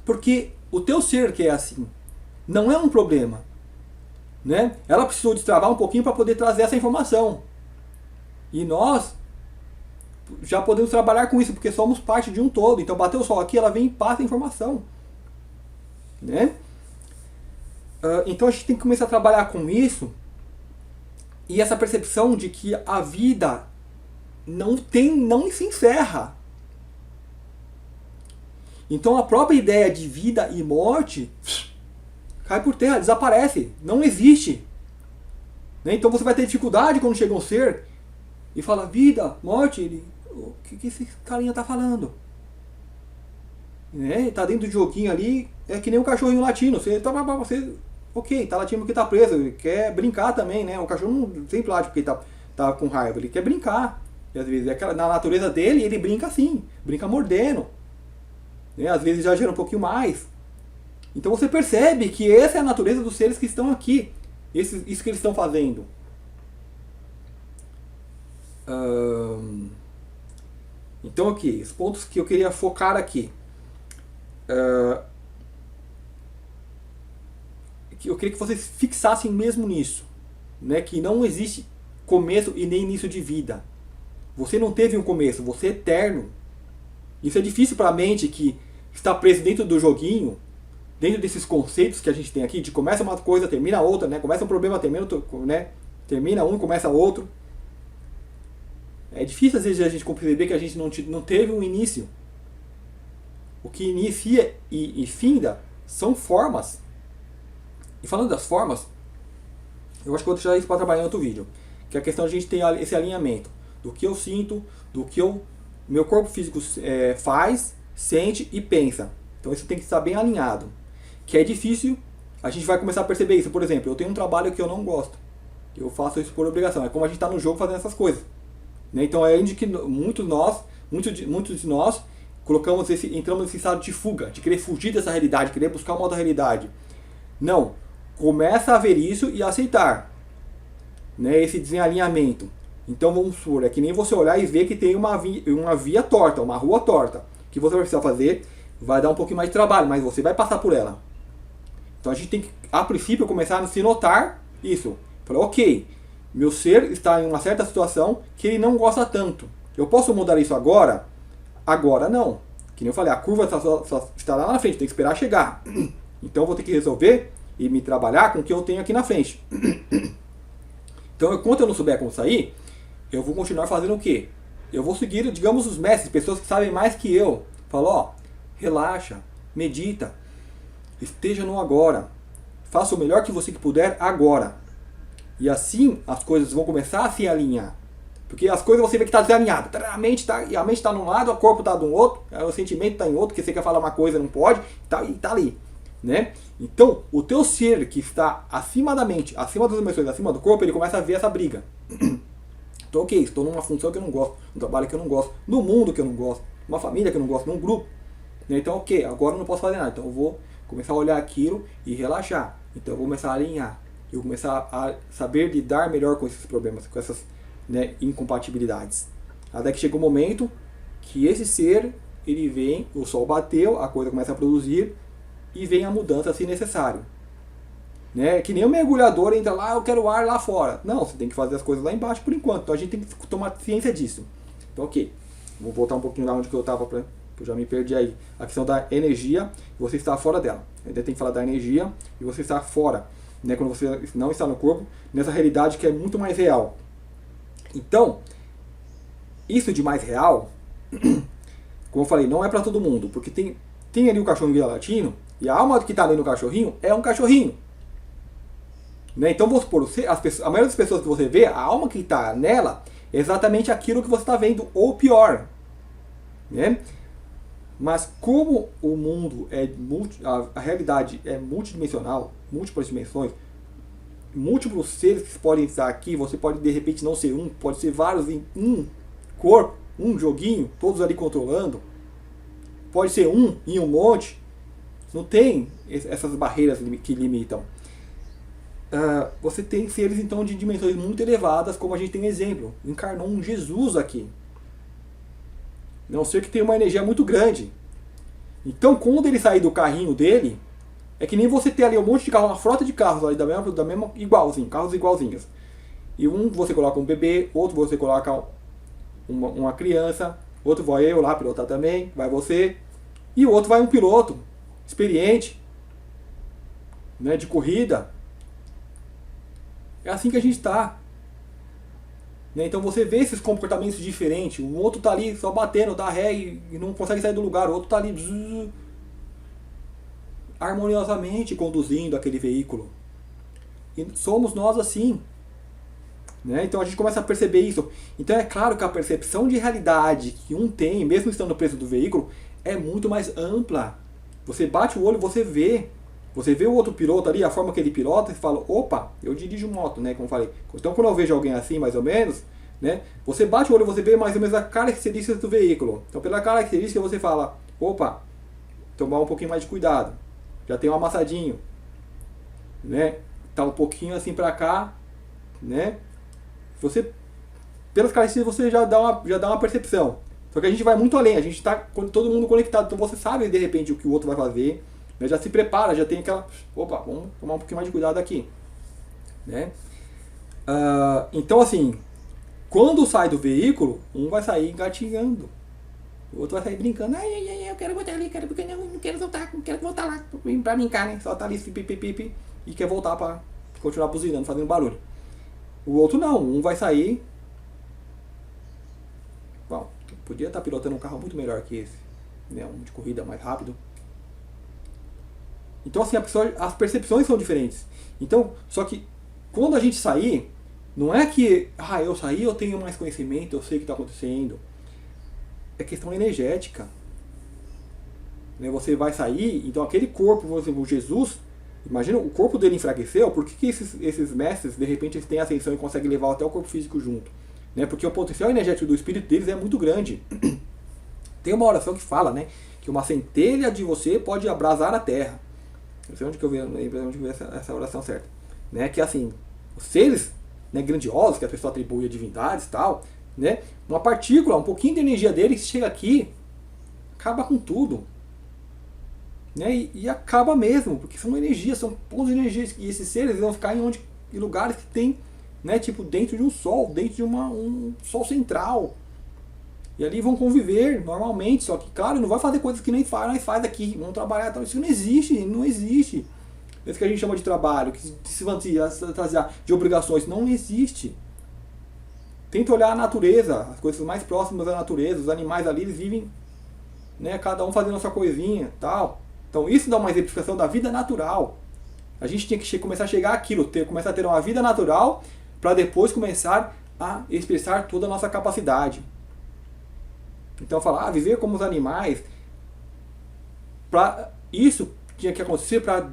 Porque o teu ser que é assim, não é um problema. Né? Ela precisou destravar um pouquinho para poder trazer essa informação. E nós já podemos trabalhar com isso, porque somos parte de um todo. Então bateu o sol aqui, ela vem e passa a informação. Né? Então a gente tem que começar a trabalhar com isso. E essa percepção de que a vida não se encerra. Então a própria ideia de vida e morte cai por terra, desaparece, não existe. Né? Então você vai ter dificuldade quando chega um ser e fala vida, morte, o que esse carinha tá falando? Né? Tá dentro do joguinho ali, é que nem um cachorrinho latino, você tá latindo porque tá preso, ele quer brincar também, né? O cachorro não sempre late porque tá com raiva, ele quer brincar. E às vezes na natureza dele, ele brinca assim, brinca mordendo. Né? Às vezes exagera um pouquinho mais. Então você percebe que essa é a natureza dos seres que estão aqui. Isso que eles estão fazendo. Então aqui, os pontos que eu queria focar aqui. Eu queria que vocês fixassem mesmo nisso. Né? Que não existe começo e nem início de vida. Você não teve um começo, você é eterno. Isso é difícil para a mente que está presa dentro do joguinho, dentro desses conceitos que a gente tem aqui, de começa uma coisa, termina outra, né? Começa um problema, termina outro, né? Termina um, começa outro. É difícil às vezes a gente compreender que a gente não teve um início. O que inicia e finda são formas. E falando das formas, eu acho que eu vou deixar isso para trabalhar em outro vídeo. Que é a questão de a gente ter esse alinhamento do que eu sinto, do que meu corpo físico faz, sente e pensa. Então isso tem que estar bem alinhado. Que é difícil, a gente vai começar a perceber isso. Por exemplo, eu tenho um trabalho que eu não gosto. Eu faço isso por obrigação. É como a gente está no jogo fazendo essas coisas. Né? Então é onde que muitos de nós entramos nesse estado de fuga, de querer fugir dessa realidade, querer buscar uma outra realidade. Não. Começa a ver isso e aceitar. Né? Esse desalinhamento. Então vamos supor, é que nem você olhar e ver que tem uma via torta, uma rua torta. O que você vai precisar fazer vai dar um pouquinho mais de trabalho, mas você vai passar por ela. Então a gente tem que, a princípio, começar a se notar isso. Falar, ok, meu ser está em uma certa situação que ele não gosta tanto. Eu posso mudar isso agora? Agora não. Que nem eu falei, a curva só está lá na frente, tem que esperar chegar. Então eu vou ter que resolver e me trabalhar com o que eu tenho aqui na frente. Então enquanto eu não souber como sair, eu vou continuar fazendo o quê? Eu vou seguir, digamos, os mestres, pessoas que sabem mais que eu. Falo, relaxa, medita, esteja no agora, faça o melhor que você puder agora. E assim as coisas vão começar a se alinhar. Porque as coisas você vê que está desalinhado. A mente está num lado, o corpo está do outro, o sentimento está em outro, que você quer falar uma coisa não pode, e tá ali. Né? Então, o teu ser que está acima da mente, acima das emoções, acima do corpo, ele começa a ver essa briga. Então, ok, estou numa função que eu não gosto, num trabalho que eu não gosto, no mundo que eu não gosto, numa família que eu não gosto, num grupo. Né? Então, ok, agora eu não posso fazer nada. Então, eu vou começar a olhar aquilo e relaxar. Então, eu vou começar a alinhar. Eu vou começar a saber lidar melhor com esses problemas, com essas, né, incompatibilidades. Até que chega um momento que esse ser, ele vem, o sol bateu, a coisa começa a produzir e vem a mudança se necessário. Né? Que nem o mergulhador entra lá, eu quero ar lá fora. Não, você tem que fazer as coisas lá embaixo por enquanto. Então a gente tem que tomar ciência disso. Então ok, vou voltar um pouquinho lá onde que eu estava, que eu já me perdi aí. A questão da energia, você está fora dela. Ainda tem que falar da energia e você está fora. Né? Quando você não está no corpo, nessa realidade que é muito mais real. Então, isso de mais real, como eu falei, não é para todo mundo. Porque tem ali o cachorro vira-latino e a alma que está ali no cachorrinho é um cachorrinho. Né? Então, vamos supor, a maioria das pessoas que você vê, a alma que está nela é exatamente aquilo que você está vendo, ou pior. Né? Mas como o mundo a realidade é multidimensional, múltiplas dimensões, múltiplos seres que podem estar aqui, você pode de repente não ser um, pode ser vários em um corpo, um joguinho, todos ali controlando, pode ser um em um monte, não tem essas barreiras que limitam. Você tem seres então de dimensões muito elevadas, como a gente tem exemplo, encarnou um Jesus aqui. Não ser que tem uma energia muito grande. Então, quando ele sair do carrinho dele, é que nem você ter ali um monte de carro, uma frota de carros ali da mesma igualzinho, carros igualzinhos. E um você coloca um bebê, outro você coloca uma criança, outro vai eu lá pilotar também, vai você, e o outro vai um piloto experiente, né, de corrida. É assim que a gente está. Então você vê esses comportamentos diferentes. O outro está ali só batendo, dá ré e não consegue sair do lugar. O outro está ali harmoniosamente conduzindo aquele veículo. E somos nós assim. Então a gente começa a perceber isso. Então é claro que a percepção de realidade que um tem, mesmo estando preso do veículo, é muito mais ampla. Você bate o olho, você vê. Você vê o outro piloto ali, a forma que ele pilota, e fala, opa, eu dirijo moto, né, como eu falei. Então quando eu vejo alguém assim, mais ou menos, né, você bate o olho, você vê mais ou menos a característica do veículo. Então pela característica você fala, opa, tomar um pouquinho mais de cuidado. Já tem um amassadinho, né, tá um pouquinho assim pra cá, né. Você, pelas características você já dá uma percepção. Só que a gente vai muito além, a gente está todo mundo conectado, então você sabe de repente o que o outro vai fazer. Já se prepara, já tem aquela... Opa, vamos tomar um pouquinho mais de cuidado aqui. Né? Então, assim, quando sai do veículo, um vai sair engatinhando. O outro vai sair brincando. Ai, eu quero botar ali, porque não quero voltar, não quero voltar lá pra brincar, né? Só tá ali, pipi, e quer voltar pra continuar buzinando, fazendo barulho. O outro não, um vai sair... Bom, podia estar pilotando um carro muito melhor que esse. Né? Um de corrida mais rápido. Então assim, as percepções são diferentes. Então, só que quando a gente sair, não é que eu saí, eu tenho mais conhecimento, eu sei o que está acontecendo. É questão energética. Né? Você vai sair, então aquele corpo, por exemplo, Jesus, imagina, o corpo dele enfraqueceu, por que esses mestres, de repente, eles têm ascensão e conseguem levar até o corpo físico junto? Né? Porque o potencial energético do espírito deles é muito grande. Tem uma oração que fala, né, que uma centelha de você pode abrasar a terra. Não sei onde que eu vi, essa oração certa. Né? Que assim, os seres, né, grandiosos, que a pessoa atribui a divindades e tal, né? Uma partícula, um pouquinho de energia dele que chega aqui, acaba com tudo. Né? E acaba mesmo, porque são energias, são pontos de energia. E esses seres vão ficar em lugares que tem, né, tipo dentro de um sol, dentro de um sol central. E ali vão conviver normalmente, só que, claro, não vai fazer coisas que nem nós faz aqui, vão trabalhar, isso não existe, não existe. Isso que a gente chama de trabalho, que se fantasiar de obrigações, não existe. Tenta olhar a natureza, as coisas mais próximas da natureza, os animais ali, eles vivem, né, cada um fazendo a sua coisinha, tal. Então isso dá uma exemplificação da vida natural. A gente tinha que começar a chegar àquilo, começar a ter uma vida natural para depois começar a expressar toda a nossa capacidade. Então falar, viver como os animais, isso tinha que acontecer para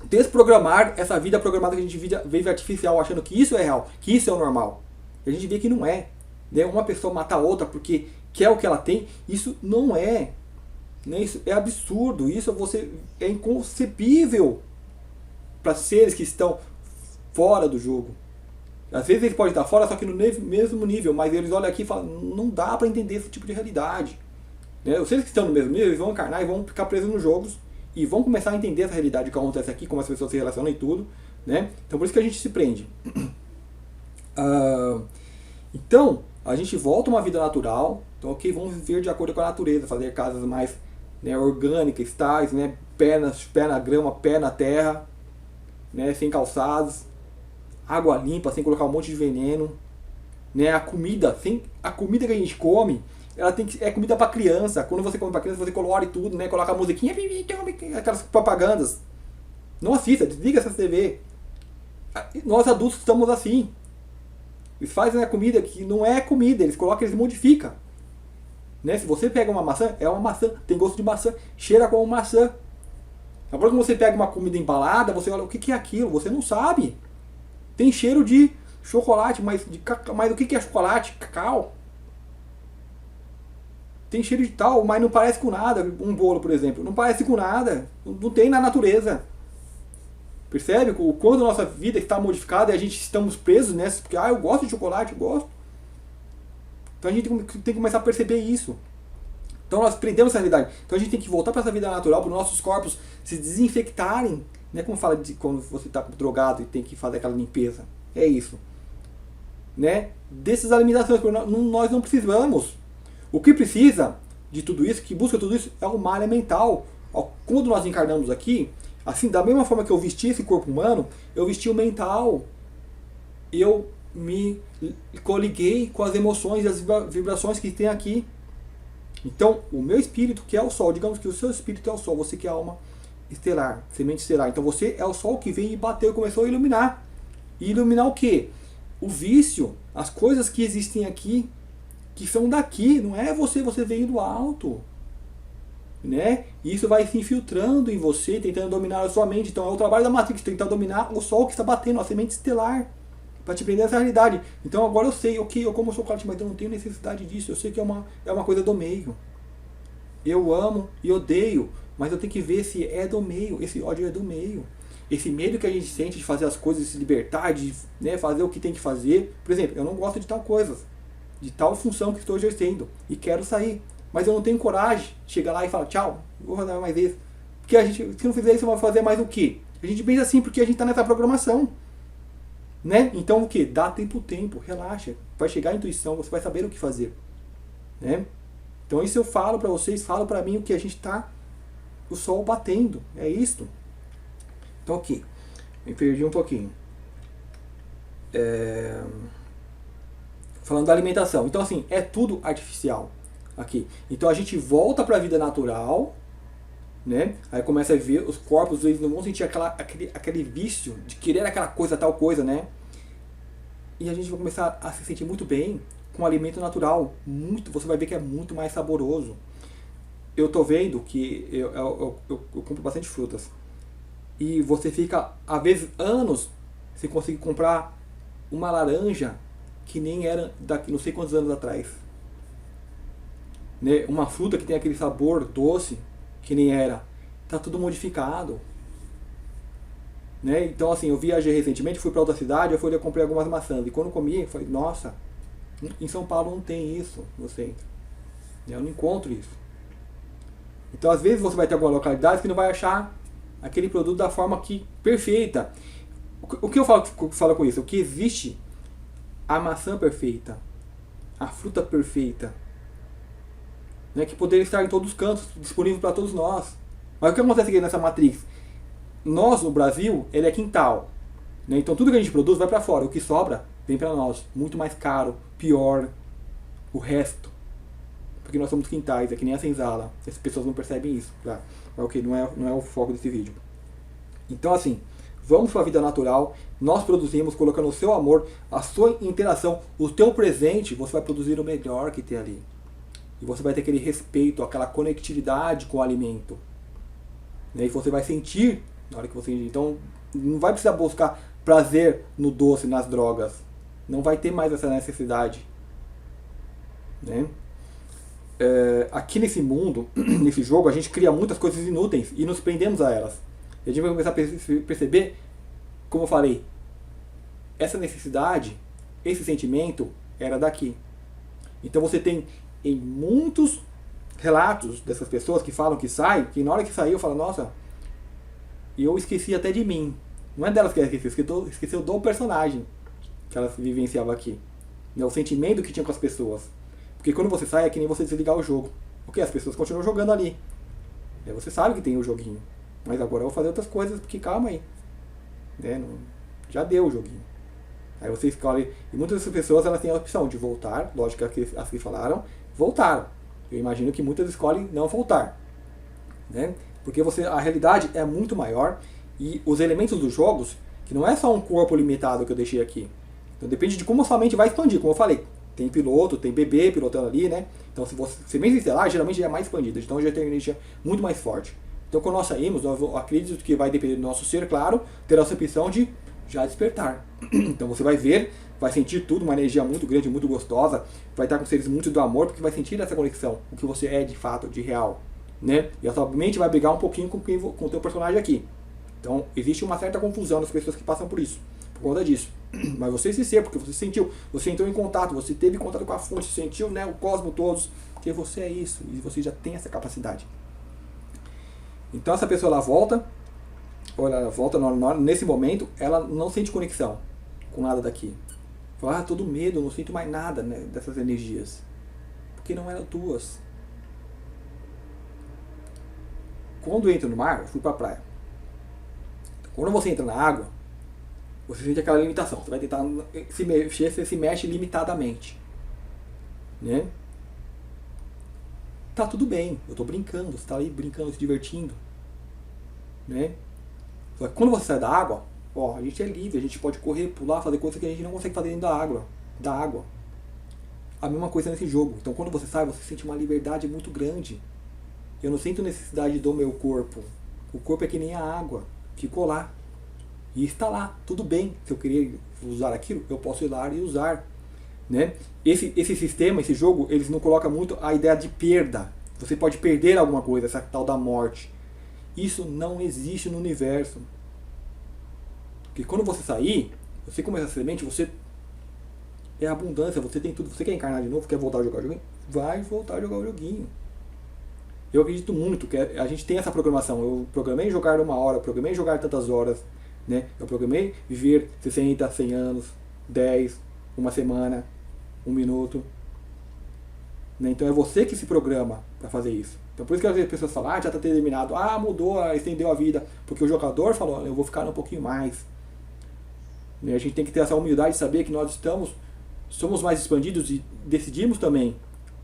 desprogramar essa vida programada que a gente vive artificial, achando que isso é real, que isso é o normal. E a gente vê que não é. Né? Uma pessoa matar a outra porque quer o que ela tem, isso não é. Né? Isso é absurdo, isso é inconcebível para seres que estão fora do jogo. Às vezes eles podem estar fora, só que no mesmo nível, mas eles olham aqui e falam, não dá para entender esse tipo de realidade. Né? Os seres que estão no mesmo nível, eles vão encarnar e vão ficar presos nos jogos e vão começar a entender essa realidade que acontece aqui, como as pessoas se relacionam e tudo. Né? Então por isso que a gente se prende. Então, a gente volta a uma vida natural. Então, ok, vamos viver de acordo com a natureza, fazer casas mais, né, orgânicas, tais, né, pé na grama, pé na terra, né, sem calçados, água limpa, sem colocar um monte de veneno, né, a comida que a gente come, ela é comida para criança. Quando você come para criança, você colore tudo, né, coloca a musiquinha, aquelas propagandas. Não assista, desliga essa TV. Nós adultos estamos assim. Eles fazem a comida que não é comida, eles modificam. Né? Se você pega uma maçã, é uma maçã, tem gosto de maçã, cheira como maçã. Agora quando você pega uma comida embalada, você olha, o que é aquilo? Você não sabe. Tem cheiro de chocolate, mas o que é chocolate? Cacau. Tem cheiro de tal, mas não parece com nada. Um bolo, por exemplo, não parece com nada. Não tem na natureza. Percebe? Quando a nossa vida está modificada e a gente estamos presos nessa, porque eu gosto de chocolate, eu gosto. Então a gente tem que começar a perceber isso. Então nós prendemos essa realidade. Então a gente tem que voltar para essa vida natural, para os nossos corpos se desinfectarem. Né? Como fala quando você está drogado e tem que fazer aquela limpeza. É isso. Né? Dessas alimentações, nós não precisamos. O que precisa de tudo isso, que busca tudo isso, é o malha mental. Quando nós encarnamos aqui, assim, da mesma forma que eu vesti esse corpo humano, eu vesti o mental. Eu me coliguei com as emoções e as vibrações que tem aqui. Então, o meu espírito, que é o Sol, digamos que o seu espírito é o Sol, você que é a alma estelar, semente estelar. Então você é o Sol que veio e bateu e começou a iluminar. E iluminar o quê? O vício, as coisas que existem aqui, que são daqui, não é você veio do alto. Né? E isso vai se infiltrando em você, tentando dominar a sua mente. Então é o trabalho da Matrix, tentar dominar o Sol que está batendo, a semente estelar, para te prender essa realidade. Então agora eu sei, ok, eu como chocolate, mas eu não tenho necessidade disso. Eu sei que é uma coisa do meio. Eu amo e odeio, mas eu tenho que ver se é do meio. Esse ódio é do meio. Esse medo que a gente sente de fazer as coisas, de se libertar, de, né, fazer o que tem que fazer. Por exemplo, eu não gosto de tal coisa, de tal função que estou exercendo e quero sair. Mas eu não tenho coragem de chegar lá e falar, tchau, não vou fazer mais isso. Porque se não fizer isso, eu vou fazer mais o quê? A gente pensa assim porque a gente está nessa programação. Né? Então o que? Dá tempo, relaxa. Vai chegar a intuição, você vai saber o que fazer. Né? Então isso eu falo para vocês, falo para mim o que a gente está, o Sol batendo. É isto. Então aqui, me perdi um pouquinho. Falando da alimentação. Então assim, é tudo artificial. Aqui. Então a gente volta para a vida natural, né? Aí começa a ver os corpos, eles não vão sentir aquele vício de querer aquela coisa, tal coisa, né? E a gente vai começar a se sentir muito bem com o alimento natural. Você vai ver que é muito mais saboroso. Eu tô vendo que eu compro bastante frutas. E você fica, às vezes, anos sem conseguir comprar uma laranja que nem era daqui não sei quantos anos atrás. Né? Uma fruta que tem aquele sabor doce que nem era. Tá tudo modificado. Né? Então assim, eu viajei recentemente, fui para outra cidade, eu fui comprei algumas maçãs. E quando eu comi, eu falei, nossa, em São Paulo não tem isso no centro. Eu não encontro isso. Então às vezes você vai ter alguma localidade que não vai achar aquele produto da forma perfeita. O que eu falo com isso? O que existe a maçã perfeita, a fruta perfeita, né, que poderia estar em todos os cantos, disponível para todos nós. Mas o que acontece aqui nessa Matrix? Nós, no Brasil, ele é quintal. Né? Então tudo que a gente produz vai para fora. O que sobra vem para nós. Muito mais caro, pior, o resto. porque nós somos quintais, é que nem a senzala. As pessoas não percebem isso, tá? Mas ok, não é o foco desse vídeo. Então assim, vamos para a vida natural, nós produzimos colocando o seu amor, a sua interação, o teu presente, você vai produzir o melhor que tem ali. E você vai ter aquele respeito, aquela conectividade com o alimento. E você vai sentir, na hora que você... Então, não vai precisar buscar prazer no doce, nas drogas. Não vai ter mais essa necessidade. Né? Aqui nesse mundo, nesse jogo, a gente cria muitas coisas inúteis e nos prendemos a elas. E a gente vai começar a perceber, como eu falei, essa necessidade, esse sentimento era daqui. Então você tem em muitos relatos dessas pessoas que falam que saem, que na hora que saiu fala, nossa, eu esqueci até de mim. Não é delas que ela esqueceu do personagem que elas vivenciavam aqui. O sentimento que tinha com as pessoas. Porque quando você sai é que nem você desligar o jogo. Porque as pessoas continuam jogando ali. E aí você sabe que tem o joguinho. Mas agora eu vou fazer outras coisas, porque calma aí. Já deu o joguinho. Aí você escolhe. E muitas dessas pessoas elas têm a opção de voltar. Lógico que as que falaram, voltaram. Eu imagino que muitas escolhem não voltar. Né? Porque a realidade é muito maior. E os elementos dos jogos, que não é só um corpo limitado que eu deixei aqui. Então depende de como a sua mente vai expandir. Como eu falei, tem piloto, tem bebê pilotando ali, né? Então se você semente estelar, geralmente já é mais expandida. Então já tem energia muito mais forte. Então quando nós saímos, eu acredito que vai depender do nosso ser, claro, ter essa opção de já despertar. Então você vai ver, vai sentir tudo, uma energia muito grande, muito gostosa, vai estar com seres muito do amor, porque vai sentir essa conexão, o que você é de fato, de real. Né? E a sua mente vai brigar um pouquinho com o teu personagem aqui. Então existe uma certa confusão nas pessoas que passam por isso, por conta disso. Mas você se ser, porque você sentiu, você entrou em contato, você teve contato com a fonte, sentiu, né, o cosmos todos, porque você é isso, e você já tem essa capacidade. Então essa pessoa ela volta, nesse momento, ela não sente conexão com nada daqui. Fala, todo medo, eu não sinto mais nada, né, dessas energias. Porque não eram tuas. Quando eu entro no mar, eu fui pra praia. Quando você entra na água, você sente aquela limitação. Você vai tentar se mexer, você se mexe limitadamente. Né? Tá tudo bem, eu tô brincando, você tá ali brincando, se divertindo. Né? Só que quando você sai da água, a gente é livre, a gente pode correr, pular, fazer coisas que a gente não consegue fazer dentro da água. A mesma coisa nesse jogo. Então quando você sai, você sente uma liberdade muito grande. Eu não sinto necessidade do meu corpo. O corpo é que nem a água. Ficou lá. E está lá. Tudo bem. Se eu querer usar aquilo, eu posso ir lá e usar. Né? Esse sistema, esse jogo, eles não colocam muito a ideia de perda. Você pode perder alguma coisa, essa tal da morte. Isso não existe no universo. Porque quando você sair, você começa a semente, você é abundância, você tem tudo. Você quer encarnar de novo, quer voltar a jogar o joguinho? Vai voltar a jogar o joguinho. Eu acredito muito que a gente tem essa programação. Eu programei jogar 1 hora, eu programei jogar tantas horas, né? Eu programei viver 60, 100 anos, 10, 1 semana, 1 minuto. Né? Então é você que se programa para fazer isso. Então por isso que as pessoas falam, já está terminado, mudou, estendeu a vida. Porque o jogador falou, eu vou ficar um pouquinho mais. Né? A gente tem que ter essa humildade de saber que nós somos mais expandidos e decidimos também,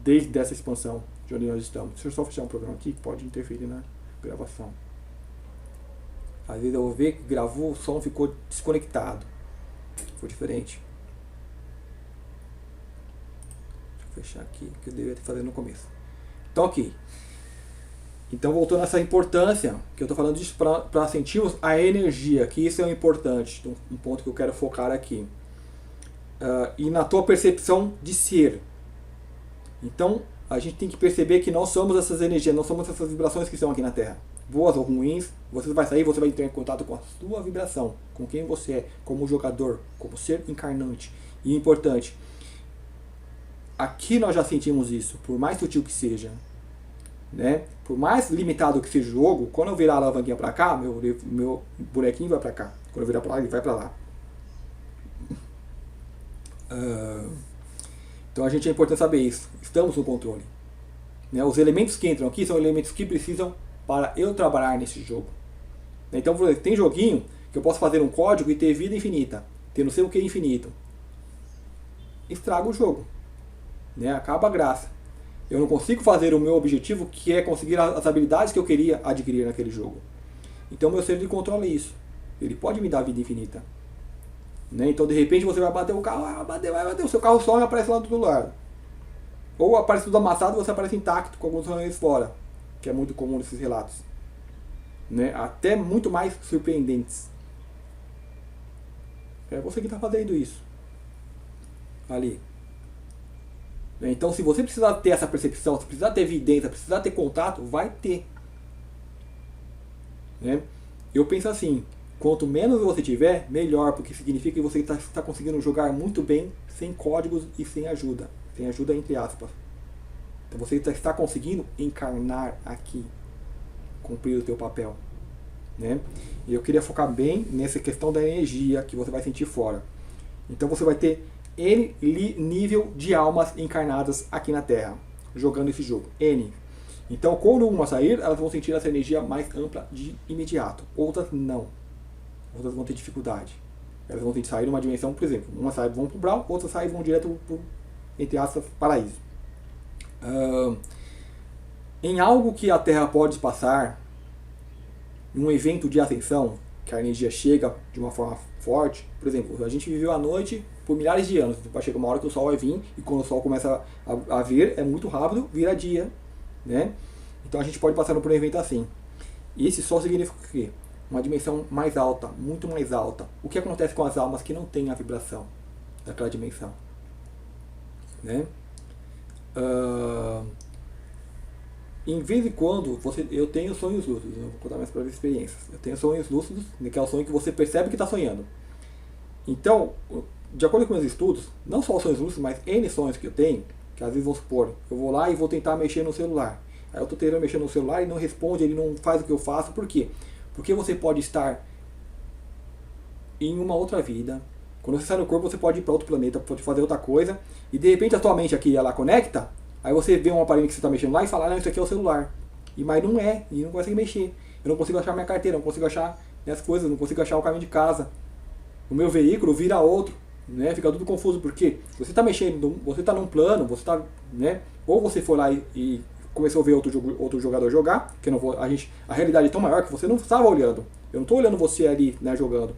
desde essa expansão, de onde nós estamos. Deixa eu só fechar um programa aqui que pode interferir na gravação. Às vezes eu vou ver que gravou, o som ficou desconectado. Ficou diferente. Deixa eu fechar aqui, que eu deveria ter feito no começo. Então, ok. Então, voltando a essa importância, que eu estou falando disso para sentirmos a energia, que isso é importante, um ponto que eu quero focar aqui. E na tua percepção de ser. Então, a gente tem que perceber que nós somos essas energias, nós somos essas vibrações que estão aqui na Terra. Boas ou ruins, você vai sair, você vai entrar em contato com a sua vibração, com quem você é, como jogador, como ser encarnante. E importante, aqui nós já sentimos isso, por mais sutil que seja. Né? Por mais limitado que seja o jogo, quando eu virar a alavanquinha para cá, meu bonequinho vai para cá. Quando eu virar para lá, ele vai para lá. Então a gente é importante saber isso. Estamos no controle. Né? Os elementos que entram aqui são elementos que precisam para eu trabalhar nesse jogo. Então tem joguinho que eu posso fazer um código e ter vida infinita, ter não sei o que infinito. Estraga o jogo. Né? Acaba a graça. Eu não consigo fazer o meu objetivo, que é conseguir as habilidades que eu queria adquirir naquele jogo. Então meu cérebro controla isso. Ele pode me dar vida infinita. Né? Então de repente você vai bater o carro, vai bater, o seu carro some e aparece lá do outro lado. Ou aparece tudo amassado e você aparece intacto com alguns rãs fora, que é muito comum nesses relatos. Né? Até muito mais surpreendentes. É você que está fazendo isso. Ali. Então se você precisar ter essa percepção, se precisar ter evidência, precisar ter contato, vai ter. Né? Eu penso assim, quanto menos você tiver, melhor, porque significa que você está conseguindo jogar muito bem, sem códigos e sem ajuda entre aspas. Então você está conseguindo encarnar aqui, cumprir o teu papel. Né? E eu queria focar bem nessa questão da energia que você vai sentir fora. Então você vai ter N nível de almas encarnadas aqui na Terra, jogando esse jogo. N. Então quando uma sair, elas vão sentir essa energia mais ampla de imediato. Outras não. Outras vão ter dificuldade. Elas vão ter que sair numa dimensão, por exemplo, uma sai vão para o Brawl, outras saem vão direto para o, entre aspas, paraíso. Em algo que a Terra pode passar, em um evento de ascensão, que a energia chega de uma forma forte, por exemplo, a gente viveu a noite por milhares de anos, vai chegar uma hora que o Sol vai vir, e quando o Sol começa a vir, é muito rápido, vira dia, né? Então a gente pode passar por um evento assim. E esse Sol significa o quê? Uma dimensão mais alta, muito mais alta. O que acontece com as almas que não têm a vibração daquela dimensão? Né? Em vez em quando, eu tenho sonhos lúcidos, eu vou contar minhas próprias experiências. Eu tenho sonhos lúcidos, que é o sonho que você percebe que está sonhando. Então, de acordo com meus estudos, não só os sonhos lúcidos, mas N sonhos que eu tenho, que às vezes vamos supor, eu vou lá e vou tentar mexer no celular. Aí eu estou tentando mexer no celular e não responde, ele não faz o que eu faço, por quê? Porque você pode estar em uma outra vida. Quando você sai do corpo, você pode ir para outro planeta, pode fazer outra coisa. E de repente a tua mente aqui, ela conecta. Aí você vê um aparelho que você está mexendo lá e fala, não, isso aqui é o celular. Mas não é, e não consegue mexer. Eu não consigo achar minha carteira, não consigo achar minhas coisas, não consigo achar o caminho de casa. O meu veículo vira outro. Né? Fica tudo confuso, porque você está mexendo, você está num plano, você está, né? Ou você foi lá e começou a ver outro jogador jogar, que eu não vou, a realidade é tão maior que você não estava olhando. Eu não estou olhando você ali, né, jogando.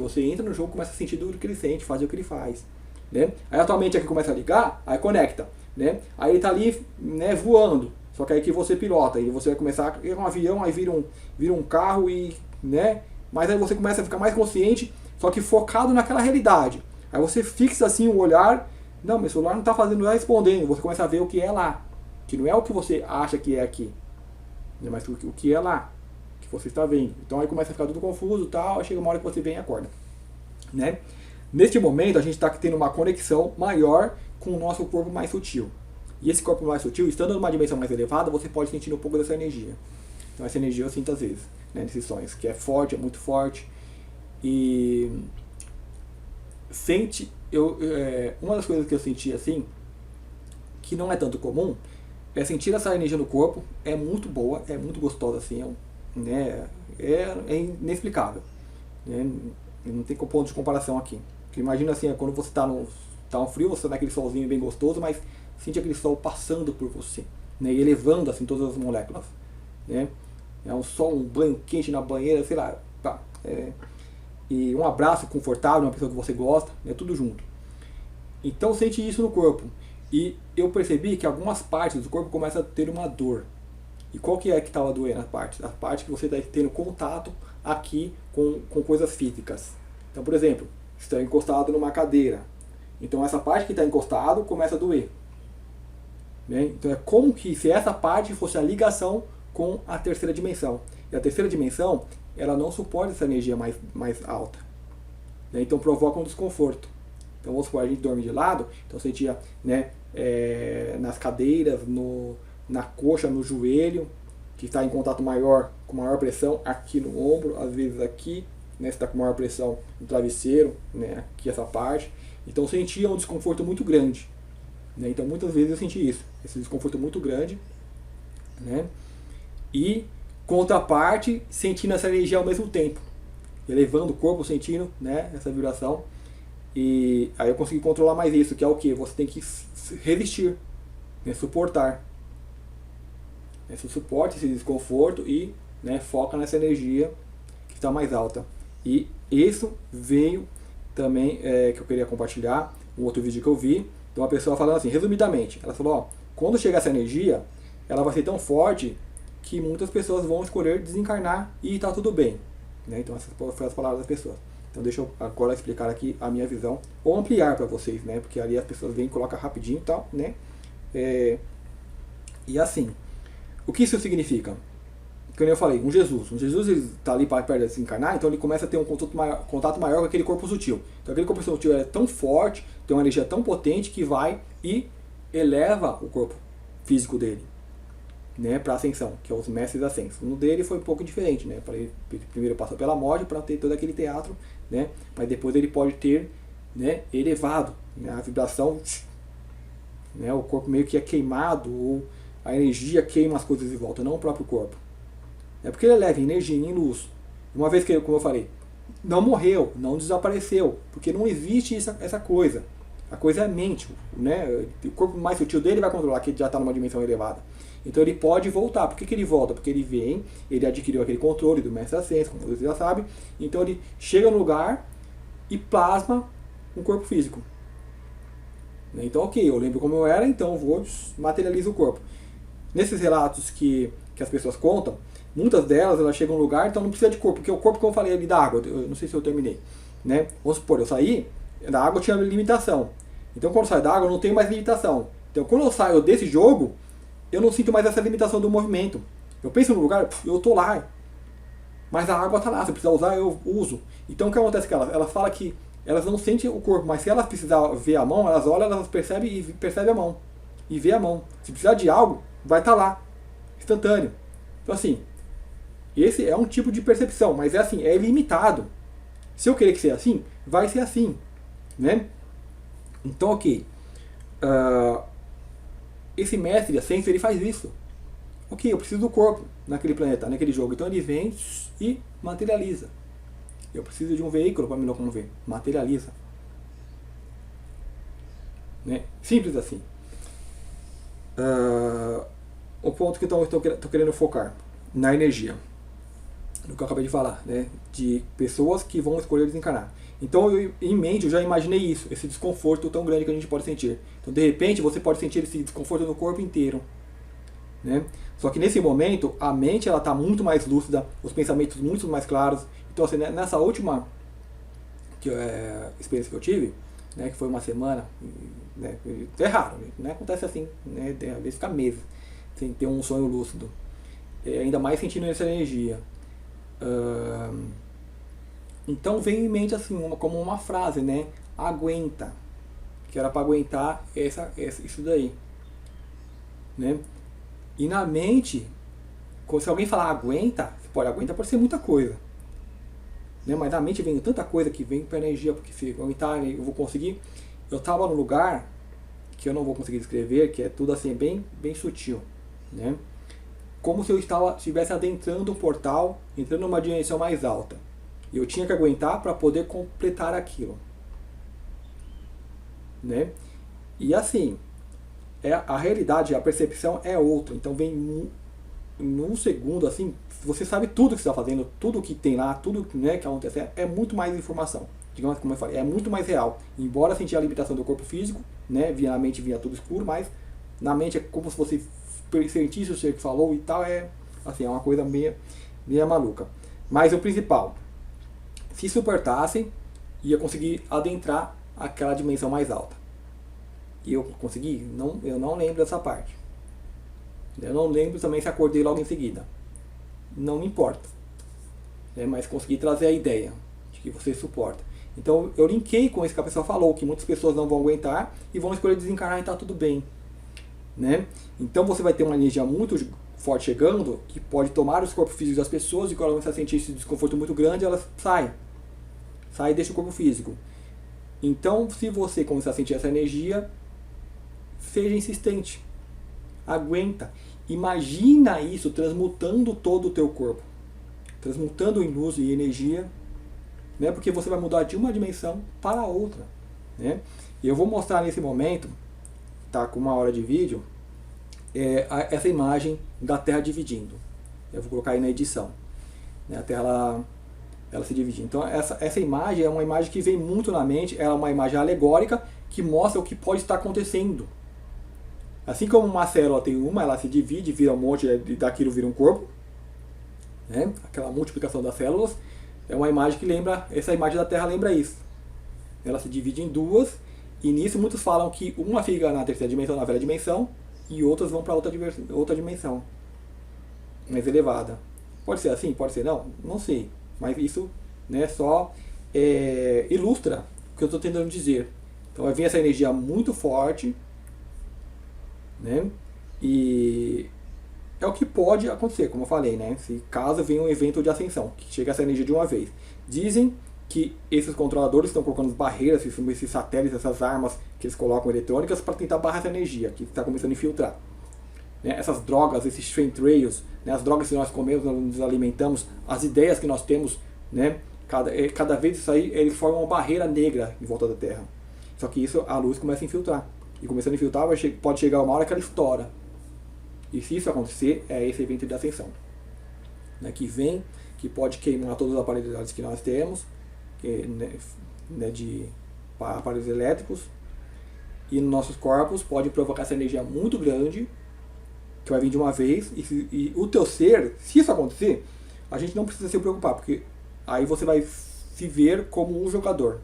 Você entra no jogo, começa a sentir tudo que ele sente, fazer o que ele faz. Né? Aí a tua mente aqui começa a ligar, aí conecta. Né? Aí ele está ali, né, voando. Só que aí que você pilota, e você vai começar a ir um avião, aí vira um carro, né? Mas aí você começa a ficar mais consciente, só que focado naquela realidade. Aí você fixa assim o olhar, não, meu celular não está fazendo, não está respondendo, você começa a ver o que é lá. Que não é o que você acha que é aqui, mas o que é lá, que você está vendo. Então aí começa a ficar tudo confuso e tal, aí chega uma hora que você vem e acorda. Né? Neste momento a gente está tendo uma conexão maior com o nosso corpo mais sutil. E esse corpo mais sutil, estando numa dimensão mais elevada, você pode sentir um pouco dessa energia. Então essa energia eu sinto às vezes, né, nesses sonhos, que é forte, é muito forte. E uma das coisas que eu senti assim, que não é tanto comum, é sentir essa energia no corpo, é muito boa, é muito gostosa assim, né, é inexplicável. Né, não tem ponto de comparação aqui. Porque imagina assim, quando você está um frio, você está naquele solzinho bem gostoso, mas sente aquele sol passando por você, né, e elevando assim todas as moléculas. Né, é um sol, um banho quente na banheira, sei lá, tá, e um abraço confortável, uma pessoa que você gosta, né, tudo junto. Então sente isso no corpo. E eu percebi que algumas partes do corpo começam a ter uma dor. E qual que é que estava doendo as partes? As partes que você está tendo contato aqui com coisas físicas. Então, por exemplo, está encostado numa cadeira. Então essa parte que está encostado começa a doer. Né? Então é como que se essa parte fosse a ligação com a terceira dimensão. E a terceira dimensão, ela não suporta essa energia mais alta. Né? Então provoca um desconforto. Então vamos supor, a gente dorme de lado, então sentia, né, nas cadeiras, na coxa, no joelho, que está em contato maior, com maior pressão aqui no ombro, às vezes aqui, né, está com maior pressão no travesseiro, né, aqui essa parte. Então eu sentia um desconforto muito grande. Né? Então muitas vezes eu senti isso, esse desconforto muito grande. Né? E contraparte, sentindo essa energia ao mesmo tempo, elevando o corpo, sentindo, né, essa vibração. E aí eu consegui controlar mais isso, que é o que? Você tem que resistir. né, suportar. Você suporta esse desconforto e, né, foca nessa energia que está mais alta. E isso veio também, que eu queria compartilhar, um outro vídeo que eu vi, de uma pessoa falando assim, resumidamente, ela falou, ó, quando chegar essa energia, ela vai ser tão forte que muitas pessoas vão escolher desencarnar e está tudo bem. Né? Então essas foram as palavras das pessoas. Então deixa eu agora explicar aqui a minha visão, ou ampliar para vocês, né? Porque ali as pessoas vêm e colocam rapidinho e tal, né? E assim, o que isso significa? Como eu falei, um Jesus está ali para perto de desencarnar, então ele começa a ter um contato maior com aquele corpo sutil. Então aquele corpo sutil é tão forte, tem uma energia tão potente que vai e eleva o corpo físico dele, né, para ascensão, que é os mestres ascensos. No dele foi um pouco diferente, né? Ele primeiro passou pela morte para ter todo aquele teatro, né? Mas depois ele pode ter, né, elevado, né, a vibração, né, o corpo meio que é queimado, ou a energia queima as coisas de volta, não o próprio corpo. É porque ele eleva em energia, em luz. Uma vez que ele, como eu falei, não morreu, não desapareceu, porque não existe essa coisa. A coisa é a mente, né? O corpo mais sutil dele vai controlar, que ele já está numa dimensão elevada. Então ele pode voltar. Por que ele volta? Porque ele vem, ele adquiriu aquele controle do mestre ascenso, como você já sabe. Então ele chega no lugar e plasma um corpo físico. Então, ok, eu lembro como eu era, então eu vou materializar o corpo. Nesses relatos que as pessoas contam, muitas delas elas chegam no lugar, então não precisa de corpo, porque o corpo, como eu falei ali da água, eu não sei se eu terminei, né? Vamos supor, eu saí, da água tinha limitação. Então quando eu saio da água eu não tenho mais limitação. Então quando eu saio desse jogo, eu não sinto mais essa limitação do movimento. Eu penso no lugar, eu tô lá, mas a água tá lá, se eu precisar usar, eu uso. Então o que acontece com elas? Ela fala que elas não sentem o corpo, mas se elas precisar ver a mão, elas olham, elas percebem a mão. E vê a mão. Se precisar de algo, vai estar lá. Instantâneo. Então assim, esse é um tipo de percepção, mas é assim, é ilimitado. Se eu querer que seja assim, vai ser assim. Né? Então, ok. Esse mestre ascenso, ele faz isso. Ok, eu preciso do corpo naquele planeta, naquele jogo. Então ele vem e materializa. Eu preciso de um veículo para me locomover. Materializa. Né? Simples assim. O ponto que eu estou querendo focar na energia, no que eu acabei de falar, né? De pessoas que vão escolher desencarnar. Então, em mente, eu já imaginei isso, esse desconforto tão grande que a gente pode sentir. Então, de repente, você pode sentir esse desconforto no corpo inteiro. Né? Só que nesse momento, a mente está muito mais lúcida, os pensamentos muito mais claros. Então, assim, nessa última experiência que eu tive, né, que foi uma semana, né, é raro, né, acontece assim, né, às vezes fica meses sem ter um sonho lúcido, ainda mais sentindo essa energia. Então vem em mente assim, como uma frase, né, aguenta, que era para aguentar isso daí, né? E na mente, se alguém falar aguenta, aguenta pode ser muita coisa, né? Mas na mente vem tanta coisa que vem para energia, porque se aguentar eu vou conseguir. Eu estava num lugar que eu não vou conseguir descrever, que é tudo assim bem sutil, né? Como se eu estivesse adentrando um portal, entrando numa dimensão mais alta. E eu tinha que aguentar para poder completar aquilo, né? E assim, a realidade, a percepção é outra. Então vem num segundo, assim, você sabe tudo que você está fazendo, tudo que tem lá, tudo, né, que acontece, é muito mais informação. Digamos, como eu falei, é muito mais real. Embora sentir a limitação do corpo físico, né, na mente vinha tudo escuro, mas na mente é como se você sentisse o ser que falou e tal, assim, é uma coisa meio maluca. Mas o principal, se suportassem, ia conseguir adentrar aquela dimensão mais alta. E eu consegui? Eu não lembro dessa parte. Eu não lembro também se acordei logo em seguida. Não me importa. Mas consegui trazer a ideia de que você suporta. Então eu linkei com isso que a pessoa falou, que muitas pessoas não vão aguentar e vão escolher desencarnar e está tudo bem. Né? Então você vai ter uma energia muito forte chegando, que pode tomar os corpos físicos das pessoas, e quando elas começam a sentir esse desconforto muito grande, elas saem e deixam o corpo físico. Então, se você começar a sentir essa energia, seja insistente, aguenta, imagina isso transmutando todo o teu corpo, transmutando em luz e energia, né? Porque você vai mudar de uma dimensão para outra, né? E eu vou mostrar nesse momento, tá com 1 hora de vídeo, essa imagem da Terra dividindo. Eu vou colocar aí na edição, né? A Terra ela se divide. Então essa imagem é uma imagem que vem muito na mente, ela é uma imagem alegórica que mostra o que pode estar acontecendo. Assim como uma célula tem ela se divide, vira um monte, e daquilo vira um corpo, né? Aquela multiplicação das células, é uma imagem que lembra, essa imagem da Terra lembra isso. Ela se divide em duas, e nisso muitos falam que uma fica na terceira dimensão, na velha dimensão, e outras vão para outra dimensão mais elevada. Pode ser assim, pode ser não sei. Mas isso, né, só ilustra o que eu estou tentando dizer. Então vai vir essa energia muito forte, né, e é o que pode acontecer, como eu falei, né, se caso venha um evento de ascensão, que chega essa energia de uma vez. Dizem que esses controladores estão colocando barreiras, esses satélites, essas armas que eles colocam eletrônicas para tentar barrar essa energia que está começando a infiltrar. Né, essas drogas, esses chemtrails, né, as drogas que nós comemos, nós nos alimentamos, as ideias que nós temos, né, cada vez isso aí, eles formam uma barreira negra em volta da Terra. Só que isso, a luz começa a infiltrar. E começando a infiltrar, pode chegar uma hora que ela estoura. E se isso acontecer, é esse evento de ascensão, né, que vem, que pode queimar todas as aparelhos que nós temos, né, de aparelhos elétricos, e nos nossos corpos pode provocar essa energia muito grande, que vai vir de uma vez, e o teu ser, se isso acontecer, a gente não precisa se preocupar, porque aí você vai se ver como um jogador.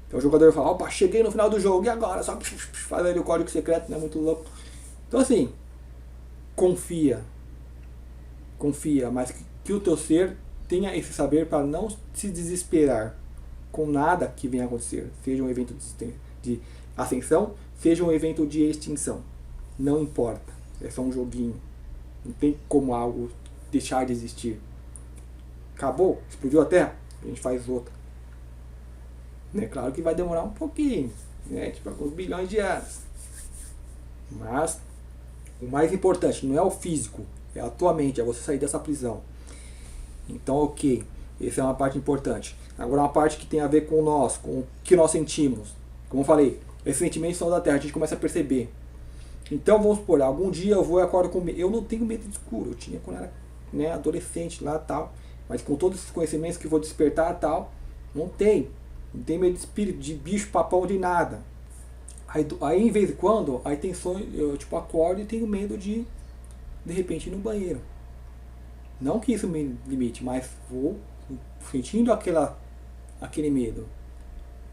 Então o jogador fala, opa, cheguei no final do jogo, e agora? Só faz ali o código secreto, né, muito louco. Então assim, confia, mas que o teu ser tenha esse saber para não se desesperar com nada que venha a acontecer, seja um evento de ascensão, seja um evento de extinção, não importa, é só um joguinho, não tem como algo deixar de existir. Acabou, explodiu a Terra, a gente faz outra, né? Claro que vai demorar um pouquinho, né? Tipo alguns bilhões de anos, mas o mais importante não é o físico, é a tua mente, é você sair dessa prisão. Então, ok, essa é uma parte importante. Agora, uma parte que tem a ver com nós, com o que nós sentimos. Como eu falei, esses sentimentos são da Terra, a gente começa a perceber. Então, vamos supor, algum dia eu vou e acordo com medo. Eu não tenho medo de escuro, eu tinha quando era, né, adolescente lá tal. Mas com todos esses conhecimentos que vou despertar tal, não tem medo de espírito, de bicho, papão, de nada. Aí em vez de quando, aí tem sonho, eu tipo acordo e tenho medo de repente ir no banheiro. Não que isso me limite, mas vou sentindo aquele medo.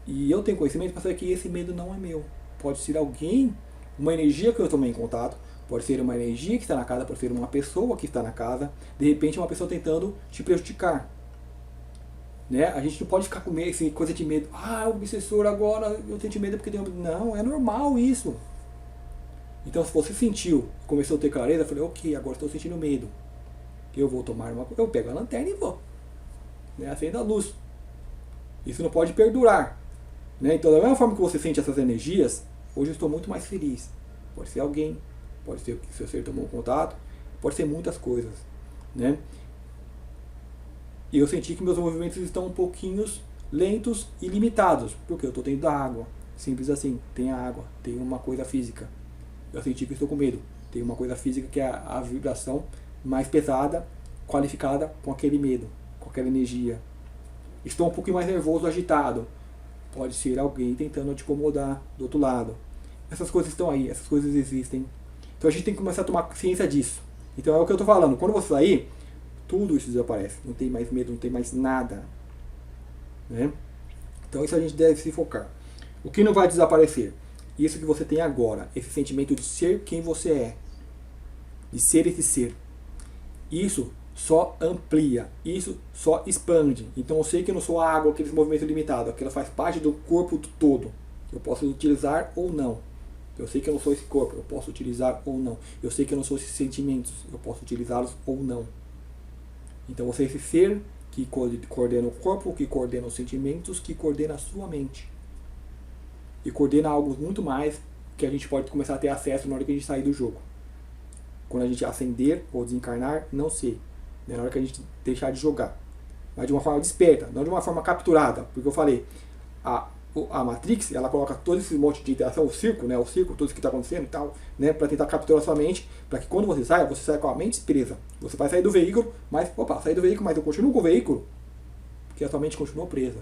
E eu tenho conhecimento para saber que esse medo não é meu. Pode ser alguém, uma energia que eu tomei em contato, pode ser uma energia que está na casa, pode ser uma pessoa que está na casa, de repente uma pessoa tentando te prejudicar. Né? A gente não pode ficar com medo, assim, coisa de medo. Ah, o obsessor agora, eu tenho medo porque tem medo. Não, é normal isso. Então se você sentiu, começou a ter clareza, eu falei, ok, agora estou sentindo medo. Eu vou tomar uma coisa, eu pego a lanterna e vou. Né? Acendo a luz. Isso não pode perdurar. Né? Então da mesma forma que você sente essas energias, hoje eu estou muito mais feliz. Pode ser alguém, pode ser que seu ser tomou contato, pode ser muitas coisas. Né? E eu senti que meus movimentos estão um pouquinho lentos e limitados, porque eu estou dentro da água. Simples assim, tem a água, tem uma coisa física. Eu senti que estou com medo. Tem uma coisa física que é a vibração mais pesada, qualificada com aquele medo, com aquela energia. Estou um pouquinho mais nervoso, agitado. Pode ser alguém tentando te incomodar do outro lado. Essas coisas estão aí, essas coisas existem. Então a gente tem que começar a tomar ciência disso. Então é o que eu estou falando. Quando você sair, tudo isso desaparece. Não tem mais medo, não tem mais nada. Né? Então isso a gente deve se focar. O que não vai desaparecer? Isso que você tem agora. Esse sentimento de ser quem você é. De ser esse ser. Isso só amplia. Isso só expande. Então eu sei que eu não sou a água, aquele movimento limitado. Aquilo faz parte do corpo do todo. Eu posso utilizar ou não. Eu sei que eu não sou esse corpo. Eu posso utilizar ou não. Eu sei que eu não sou esses sentimentos. Eu posso utilizá-los ou não. Então você é esse ser que coordena o corpo, que coordena os sentimentos, que coordena a sua mente. E coordena algo muito mais que a gente pode começar a ter acesso na hora que a gente sair do jogo. Quando a gente ascender ou desencarnar, não sei. Na hora que a gente deixar de jogar. Mas de uma forma desperta, não de uma forma capturada. Porque eu falei, a Matrix, ela coloca todo esse monte de interação, o circo, né, o circo, tudo isso que está acontecendo e tal, né, para tentar capturar sua mente, para que quando você saia com a mente presa. Você vai sair do veículo, mas, sair do veículo, mas eu continuo com o veículo, porque a sua mente continua presa.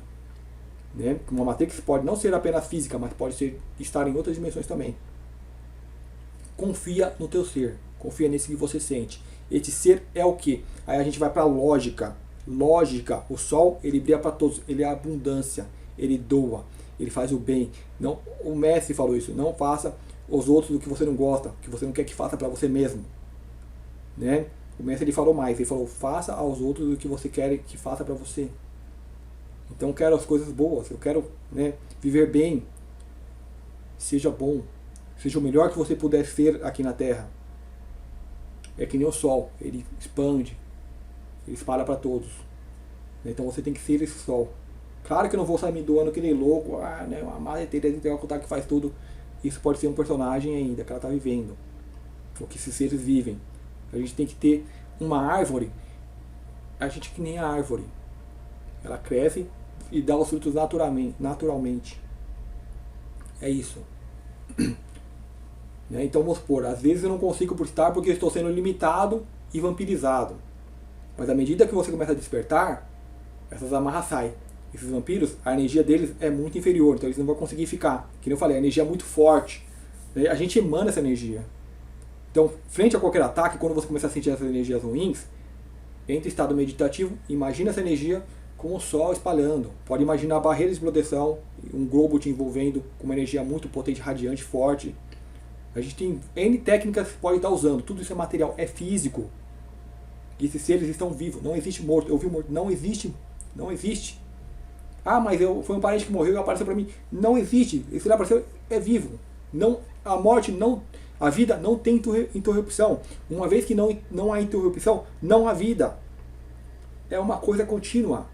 Né? Uma Matrix pode não ser apenas física, mas pode estar em outras dimensões também. Confia no teu ser, confia nesse que você sente. Esse ser é o que? Aí a gente vai para a lógica. Lógica, o sol, ele brilha para todos, ele é a abundância, ele doa, ele faz o bem. Não, o mestre falou isso, não faça os outros do que você não gosta, que você não quer que faça para você mesmo. Né? O mestre ele falou mais, ele falou, faça aos outros do que você quer que faça para você. Então eu quero as coisas boas, eu quero, né, viver bem, seja bom, seja o melhor que você puder ser aqui na Terra. É que nem o sol, ele expande, ele espalha para todos. Então você tem que ser esse sol. Claro que eu não vou sair me doando que nem louco, né, uma Madre Teresa tem que faz tudo. Isso pode ser um personagem ainda, que ela está vivendo. O que esses seres vivem. A gente tem que ter uma árvore, a gente que nem a árvore. Ela cresce e dá os frutos naturalmente. É isso. Né? Então vamos supor, às vezes eu não consigo estar porque eu estou sendo limitado e vampirizado. Mas à medida que você começa a despertar, essas amarras saem. Esses vampiros, a energia deles é muito inferior, então eles não vão conseguir ficar. Que nem eu falei, a energia é muito forte. A gente emana essa energia. Então, frente a qualquer ataque, quando você começar a sentir essas energias ruins, entre em estado meditativo, imagina essa energia com o sol espalhando. Pode imaginar barreiras de proteção, um globo te envolvendo com uma energia muito potente, radiante, forte. A gente tem N técnicas que pode estar usando. Tudo isso é material, é físico. E esses seres estão vivos. Não existe morto. Eu vi morto. Não existe. Não existe. Ah, mas foi um parente que morreu e apareceu para mim. Não existe. Esse que apareceu é vivo. Não, a morte não... A vida não tem interrupção. Uma vez que não há interrupção, não há vida. É uma coisa contínua.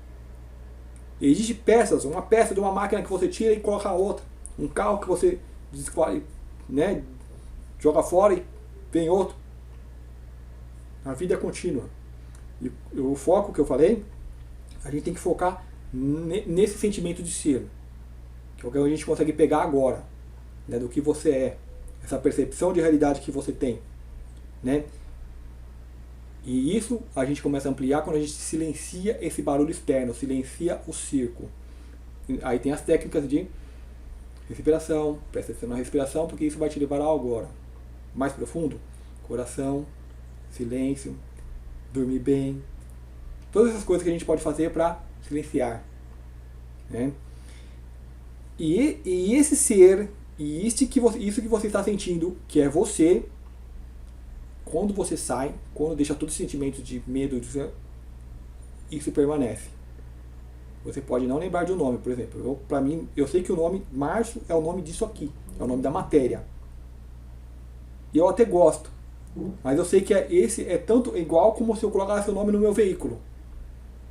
Existem peças, uma peça de uma máquina que você tira e coloca a outra. Um carro que você né, joga fora e vem outro. A vida é contínua. E o foco que eu falei, a gente tem que focar nesse sentimento de ser. Que é o que a gente consegue pegar agora. Né, do que você é. Essa percepção de realidade que você tem. Né? E isso a gente começa a ampliar quando a gente silencia esse barulho externo, silencia o circo. Aí tem as técnicas de respiração, presta atenção na respiração, porque isso vai te levar a algo agora mais profundo. Coração, silêncio, dormir bem. Todas essas coisas que a gente pode fazer para silenciar. Né? E esse ser, e isso que você está sentindo, que é você, quando você sai, quando deixa todo esse sentimento de medo, isso permanece. Você pode não lembrar de um nome, por exemplo. Para mim, eu sei que o nome Márcio é o nome disso aqui, é o nome da matéria. E eu até gosto, mas eu sei que esse é tanto igual como se eu colocasse o nome no meu veículo.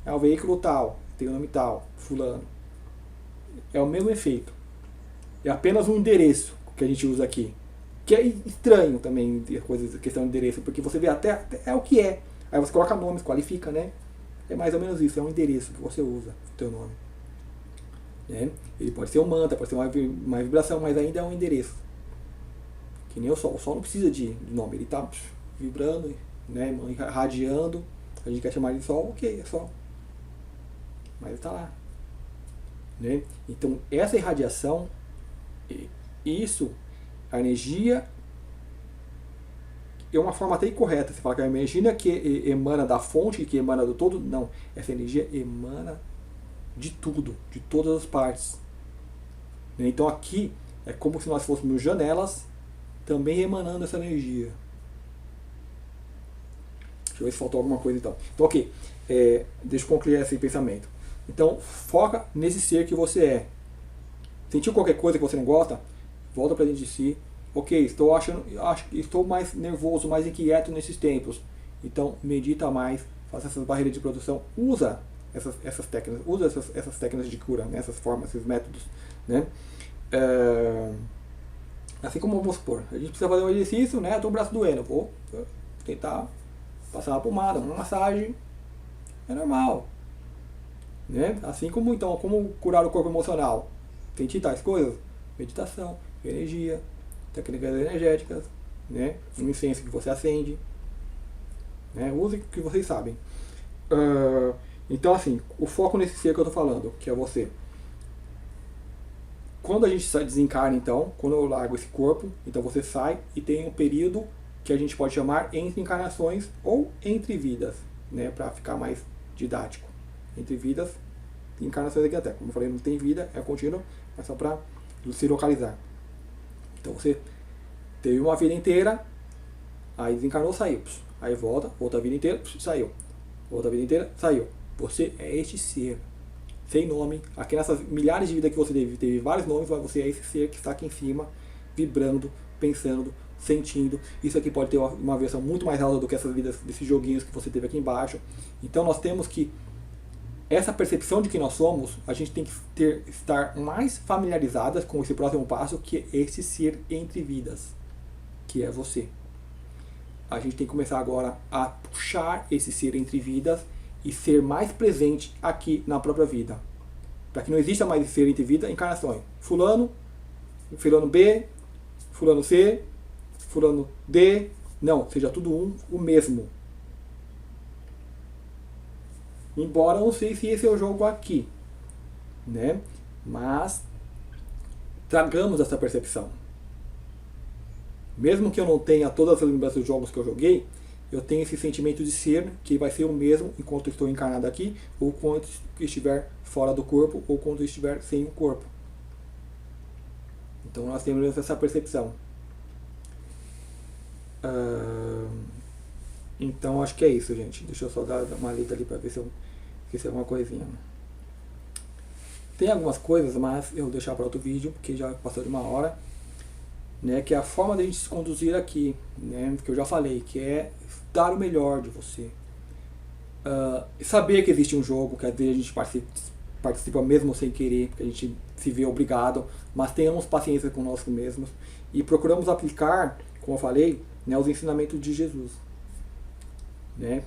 É o veículo tal, tem o nome tal, fulano. É o mesmo efeito. É apenas um endereço que a gente usa aqui. Que é estranho também a questão de endereço, porque você vê até é o que é. Aí você coloca nomes, qualifica, né? É mais ou menos isso, é um endereço que você usa, o teu nome. Né? Ele pode ser um mantra, pode ser uma vibração, mas ainda é um endereço. Que nem o sol não precisa de nome, ele está vibrando, né? Irradiando, a gente quer chamar de sol, ok, é sol. Mas ele está lá. Né? Então essa irradiação, isso, a energia é uma forma até incorreta. Você fala que a energia que emana da fonte, que emana do todo, não. Essa energia emana de tudo, de todas as partes. Então aqui é como se nós fôssemos janelas também emanando essa energia. Deixa eu ver se faltou alguma coisa então. Então ok, deixa eu concluir esse pensamento. Então foca nesse ser que você é. Sentiu qualquer coisa que você não gosta? Volta para dentro de si. Ok, estou mais nervoso, mais inquieto nesses tempos. Então medita mais, faça essas barreiras de produção, usa essas técnicas, usa essas técnicas de cura, né, essas formas, esses métodos. Né? Assim como vamos supor, a gente precisa fazer um exercício, né? Estou o braço doendo, vou tentar passar uma pomada, uma massagem, é normal. Né? Assim como então, como curar o corpo emocional? sentir tais coisas? Meditação, energia, técnicas energéticas, né? Um incenso que você acende, né? Use o que vocês sabem. Então, assim, o foco nesse ser que eu tô falando, que é você. Quando a gente desencarna, então, quando eu largo esse corpo, então você sai e tem um período que a gente pode chamar entre encarnações ou entre vidas, né? Para ficar mais didático. Entre vidas e encarnações aqui até. Como eu falei, não tem vida, é contínuo, mas só para se localizar. Então você teve uma vida inteira, aí desencarnou, saiu. Aí volta, outra vida inteira, saiu. Outra vida inteira, saiu. Você é este ser, sem nome. Aqui nessas milhares de vidas que você teve vários nomes, mas você é esse ser que está aqui em cima, vibrando, pensando, sentindo. Isso aqui pode ter uma versão muito mais alta do que essas vidas, desses joguinhos que você teve aqui embaixo. Então nós temos que, essa percepção de que nós somos, a gente tem que estar mais familiarizadas com esse próximo passo, que é esse ser entre vidas, que é você. A gente tem que começar agora a puxar esse ser entre vidas e ser mais presente aqui na própria vida. Para que não exista mais esse ser entre vida, encarnações. Fulano B, fulano C, fulano D. Não, seja tudo o mesmo. Embora não sei se esse é o jogo aqui, né? Mas tragamos essa percepção. Mesmo que eu não tenha todas as lembranças dos jogos que eu joguei, eu tenho esse sentimento de ser, que vai ser o mesmo enquanto estou encarnado aqui, ou quando estiver fora do corpo, ou quando estiver sem o corpo. Então nós temos essa percepção. Então acho que é isso, gente. Deixa eu só dar uma lida ali para ver se eu esqueci alguma coisinha. Tem algumas coisas, mas eu vou deixar para outro vídeo, porque já passou de 1 hora. Né, que é a forma de a gente se conduzir aqui, né, que eu já falei, que é dar o melhor de você. Saber que existe um jogo, que às vezes a gente participa mesmo sem querer, porque a gente se vê obrigado, mas tenhamos paciência conosco mesmos e procuramos aplicar, como eu falei, né, os ensinamentos de Jesus, né,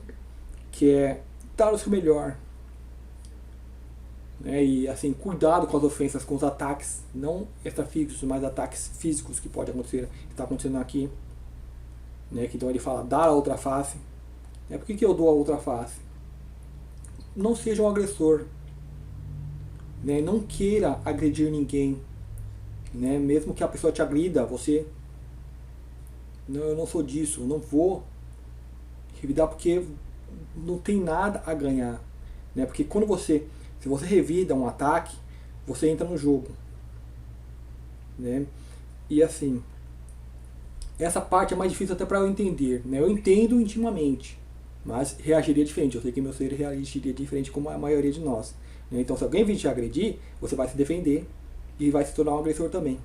que é dar o seu melhor. Né, e assim, cuidado com as ofensas, com os ataques, não extrafísicos, mas ataques físicos que pode acontecer, que está acontecendo aqui. Né, que então ele fala, dar a outra face. Por que eu dou a outra face? Não seja um agressor. Né, não queira agredir ninguém. Né, mesmo que a pessoa te agrida, você... Não, eu não sou disso, eu não vou revidar porque não tem nada a ganhar. Né, porque quando você... Se você revida um ataque, você entra no jogo. Né? E assim, essa parte é mais difícil até para eu entender. Né? Eu entendo intimamente, mas reagiria diferente. Eu sei que meu ser reagiria diferente como a maioria de nós. Né? Então se alguém vir te agredir, você vai se defender e vai se tornar um agressor também.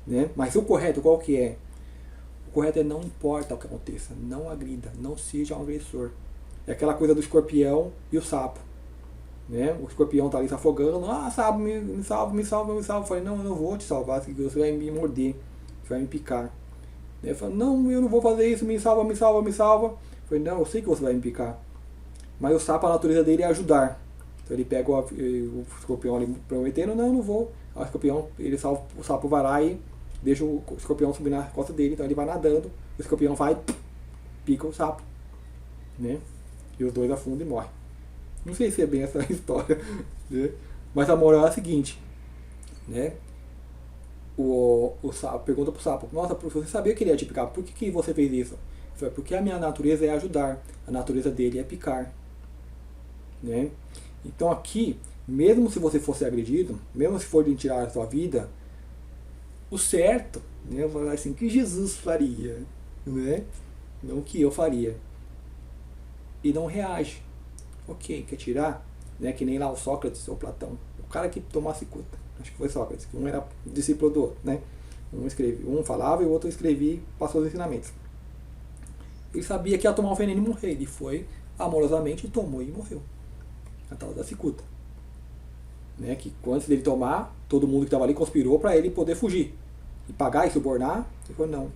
Né? Mas o correto qual que é? O correto é não importa o que aconteça, não agrida, não seja um agressor. É aquela coisa do escorpião e o sapo. Né? O escorpião tá ali se afogando, sapo, me salva, me salva, me salva. Eu falei, não, eu não vou te salvar, você vai me morder, você vai me picar. Ele falou, não, eu não vou fazer isso, me salva, me salva, me salva. Eu falei, não, eu sei que você vai me picar. Mas o sapo, a natureza dele é ajudar. Então ele pega o escorpião ali prometendo, não, eu não vou. Aí o escorpião, ele salva, o sapo vai lá e deixa o escorpião subir na costa dele, então ele vai nadando, o escorpião vai, pica o sapo. Né? E os dois afundam e morrem. Não sei se é bem essa história, né? Mas a moral é a seguinte, né? O sapo pergunta pro sapo, nossa, você sabia que ele ia te picar, por que você fez isso? Falei, porque a minha natureza é ajudar, a natureza dele é picar. Né? Então aqui, mesmo se você fosse agredido, mesmo se for de tirar a sua vida, o certo, né, eu vou falar assim, que Jesus faria, né? Não que eu faria. E não reage. Ok, quer tirar? Né? Que nem lá o Sócrates ou Platão. O cara que tomou a cicuta. Acho que foi Sócrates, que um era discípulo do outro. Né? Um falava e o outro escrevia e passou os ensinamentos. Ele sabia que ia tomar o veneno e morrer. Ele foi amorosamente, tomou e morreu. A tal da cicuta. Né? Que antes dele tomar, todo mundo que estava ali conspirou para ele poder fugir. E pagar e subornar. Ele falou não.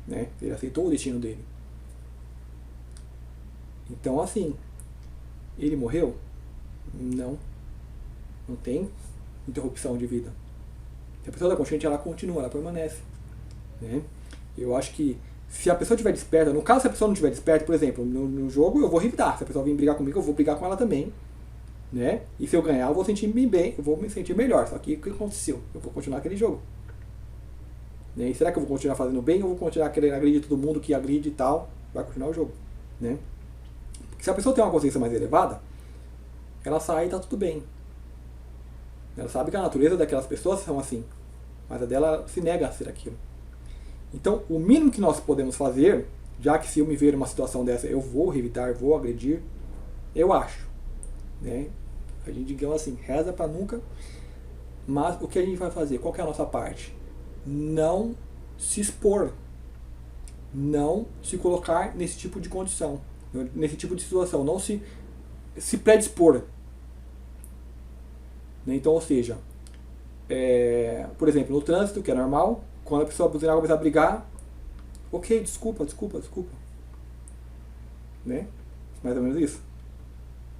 Né? Ele aceitou o destino dele. Então assim, ele morreu? Não. Não tem interrupção de vida. Se a pessoa está consciente, ela continua, ela permanece. Né? Eu acho que se a pessoa estiver desperta, no caso se a pessoa não estiver desperta, por exemplo, no jogo eu vou revidar. Se a pessoa vir brigar comigo, eu vou brigar com ela também. Né? E se eu ganhar, eu vou sentir-me bem, eu vou me sentir melhor. Só que o que aconteceu? Eu vou continuar aquele jogo. Né? E será que eu vou continuar fazendo bem ou vou continuar querendo agredir todo mundo que agride e tal? Vai continuar o jogo. Né? Porque se a pessoa tem uma consciência mais elevada, ela sai e tá tudo bem. Ela sabe que a natureza daquelas pessoas são assim, mas a dela se nega a ser aquilo. Então, o mínimo que nós podemos fazer, já que se eu me ver numa situação dessa, eu vou revidar, vou agredir, eu acho. Né? A gente, digamos assim, reza para nunca, mas o que a gente vai fazer? Qual que é a nossa parte? Não se expor, não se colocar nesse tipo de condição, nesse tipo de situação, não se predispor. Então, ou seja, por exemplo, no trânsito, que é normal, quando a pessoa buzinar começar a brigar, ok, desculpa. Né? Mais ou menos isso.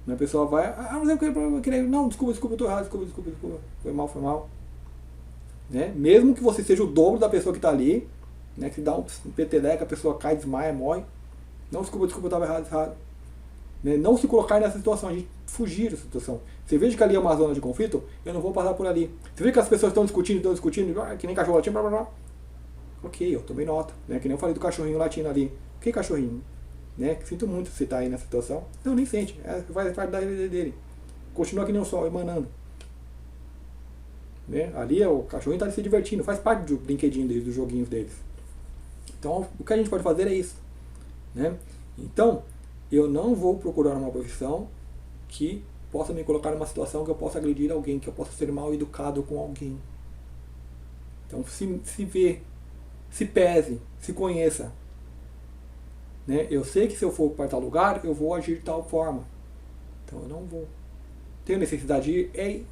A pessoa vai, mas eu queria, não, desculpa, eu tô errado, desculpa, foi mal. Né? Mesmo que você seja o dobro da pessoa que está ali, né, que dá um peteleca, a pessoa cai, desmaia, morre. Não, desculpa, eu estava errado. Né? Não se colocar nessa situação, a gente fugir dessa situação. Você veja que ali é uma zona de conflito, eu não vou passar por ali. Você vê que as pessoas estão discutindo, que nem cachorro latindo, blá blá blá. Ok, eu tomei nota. Né? Que nem eu falei do cachorrinho latindo ali. Que cachorrinho? Né? Sinto muito se você está aí nessa situação. Não, nem sente. Faz parte da vida dele. Continua que nem o sol, emanando. Né? Ali o cachorrinho está se divertindo, faz parte do brinquedinho deles, dos joguinhos deles. Então, o que a gente pode fazer é isso. Né? Então, eu não vou procurar uma profissão que possa me colocar numa situação que eu possa agredir alguém, que eu possa ser mal educado com alguém. Então, se vê, se pese, se conheça. Né? Eu sei que se eu for para tal lugar, eu vou agir de tal forma. Então, eu não vou. Tenho necessidade de ir,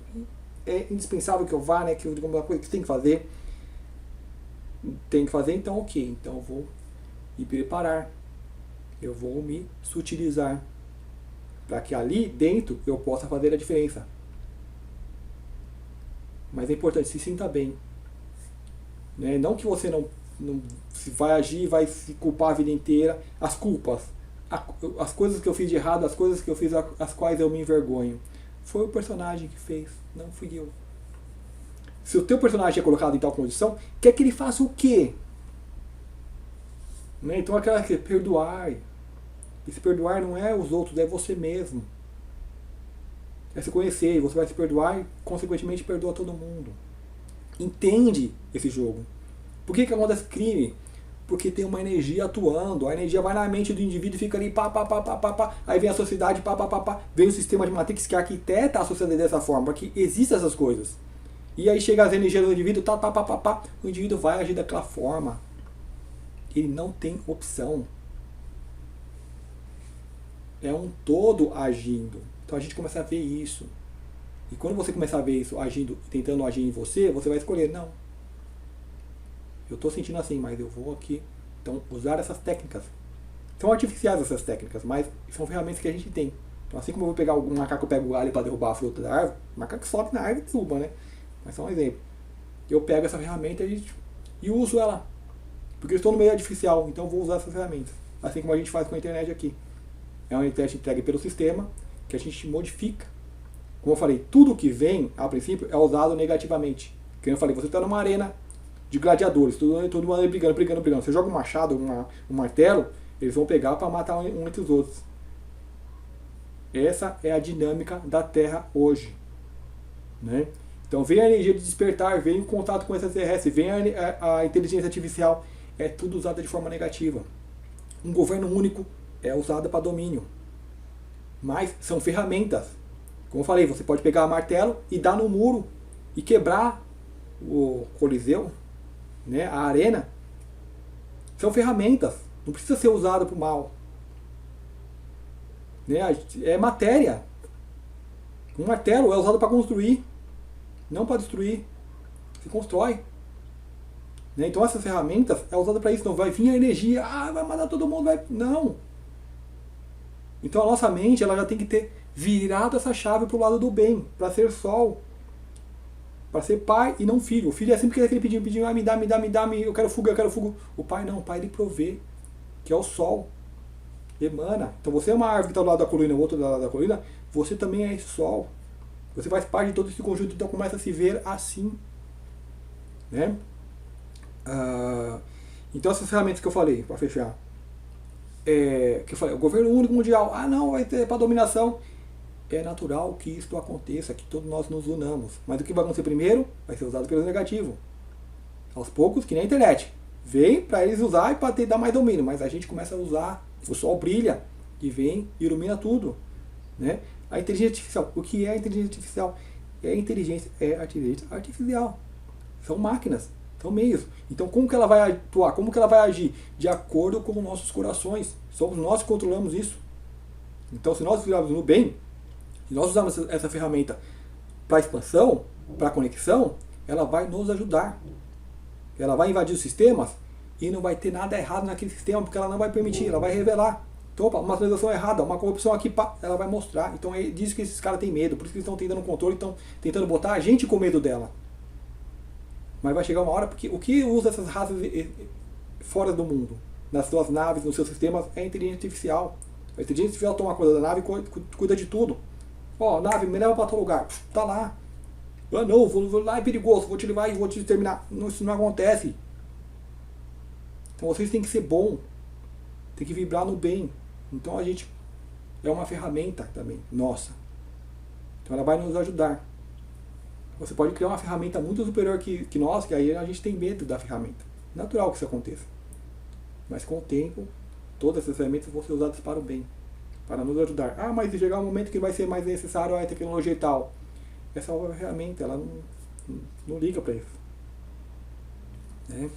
é indispensável que eu vá, né? Que eu digo uma coisa que tem que fazer. Então ok. Então eu vou me preparar. Eu vou me sutilizar. Para que ali dentro eu possa fazer a diferença. Mas é importante, se sinta bem. Né? Não que você não se vai agir, vai se culpar a vida inteira. As culpas, as coisas que eu fiz de errado, as coisas que eu fiz as quais eu me envergonho. Foi o personagem que fez, não fui eu. Se o teu personagem é colocado em tal condição, quer que ele faça o quê? Né? Então aquela que perdoar. Esse perdoar não é os outros, é você mesmo. É se conhecer, e você vai se perdoar e consequentemente perdoa todo mundo. Entende esse jogo. Por que acontece crime? Porque tem uma energia atuando, a energia vai na mente do indivíduo e fica ali pá, aí vem a sociedade, vem o sistema de Matrix que arquiteta a sociedade dessa forma, para que existam essas coisas. E aí chega as energias do indivíduo, o indivíduo vai agir daquela forma. Ele não tem opção. É um todo agindo. Então a gente começa a ver isso. E quando você começar a ver isso agindo, tentando agir em você, você vai escolher, não. Eu estou sentindo assim, mas eu vou aqui. Então, usar essas técnicas. São artificiais essas técnicas, mas são ferramentas que a gente tem. Então, assim como eu vou pegar um macaco, eu pego o galho para derrubar a fruta da árvore, o macaco sobe na árvore e derruba, né? Mas só um exemplo. Eu pego essa ferramenta e uso ela. Porque eu estou no meio artificial, então eu vou usar essas ferramentas. Assim como a gente faz com a internet aqui. É uma internet entregue pelo sistema, que a gente modifica. Como eu falei, tudo que vem, a princípio, é usado negativamente. Como eu falei, você está numa arena de gladiadores, todo mundo brigando. Você joga um machado, um martelo, eles vão pegar para matar um entre os outros. Essa é a dinâmica da Terra hoje. Né? Então vem a energia de despertar, vem em contato com extraterrestre, vem a inteligência artificial, é tudo usado de forma negativa. Um governo único é usado para domínio. Mas são ferramentas. Como eu falei, você pode pegar o martelo e dar no muro e quebrar o Coliseu, né, a arena. São ferramentas, não precisa ser usado para o mal. Né, é matéria. Um martelo é usado para construir, não para destruir. Se constrói. Né, então essas ferramentas é usada para isso. Não vai vir a energia, vai matar todo mundo, vai. Não. Então a nossa mente ela já tem que ter virado essa chave para o lado do bem, para ser sol. para ser pai e não filho. O filho é sempre aquele pedindo, ah, me dá, eu quero fogo, eu quero fogo. O pai não, o pai ele provê, que é o sol, emana. Então você é uma árvore que está do lado da colina, o outro do lado da colina, você também é esse sol. Você faz parte de todo esse conjunto, então começa a se ver assim, né? Então essas ferramentas que eu falei, para fechar, que eu falei, o governo único mundial, não, vai ter para dominação. É natural que isso aconteça, que todos nós nos unamos. Mas o que vai acontecer primeiro vai ser usado pelo negativo. Aos poucos, que nem a internet. Vem para eles usar e para dar mais domínio. Mas a gente começa a usar, o sol brilha e vem e ilumina tudo. Né? A inteligência artificial. O que é a inteligência artificial? É a inteligência artificial. São máquinas, são meios. Então como que ela vai atuar? Como que ela vai agir? De acordo com os nossos corações. Somos nós que controlamos isso. Então se nós virarmos no bem, e nós usamos essa ferramenta para expansão, para conexão, ela vai nos ajudar. Ela vai invadir os sistemas e não vai ter nada errado naquele sistema, porque ela não vai permitir, ela vai revelar. Então, opa, uma transação errada, uma corrupção aqui, pá, ela vai mostrar. Então é disso que esses caras têm medo, por isso que eles estão tentando controle, estão tentando botar a gente com medo dela. Mas vai chegar uma hora, porque o que usa essas raças fora do mundo, nas suas naves, nos seus sistemas, é a inteligência artificial. A inteligência artificial toma conta da nave e cuida de tudo. Nave, me leva para tal lugar. Tá lá. Não, vou lá, é perigoso, vou te levar e vou te terminar. Não, isso não acontece. Então vocês têm que ser bom. Tem que vibrar no bem. Então a gente é uma ferramenta também, nossa. Então ela vai nos ajudar. Você pode criar uma ferramenta muito superior que nós, que aí a gente tem medo da ferramenta. Natural que isso aconteça. Mas com o tempo, todas essas ferramentas vão ser usadas para o bem. Para nos ajudar. Mas se chegar um momento que vai ser mais necessário a tecnologia e tal. Essa é uma ferramenta, ela não liga para isso. Né?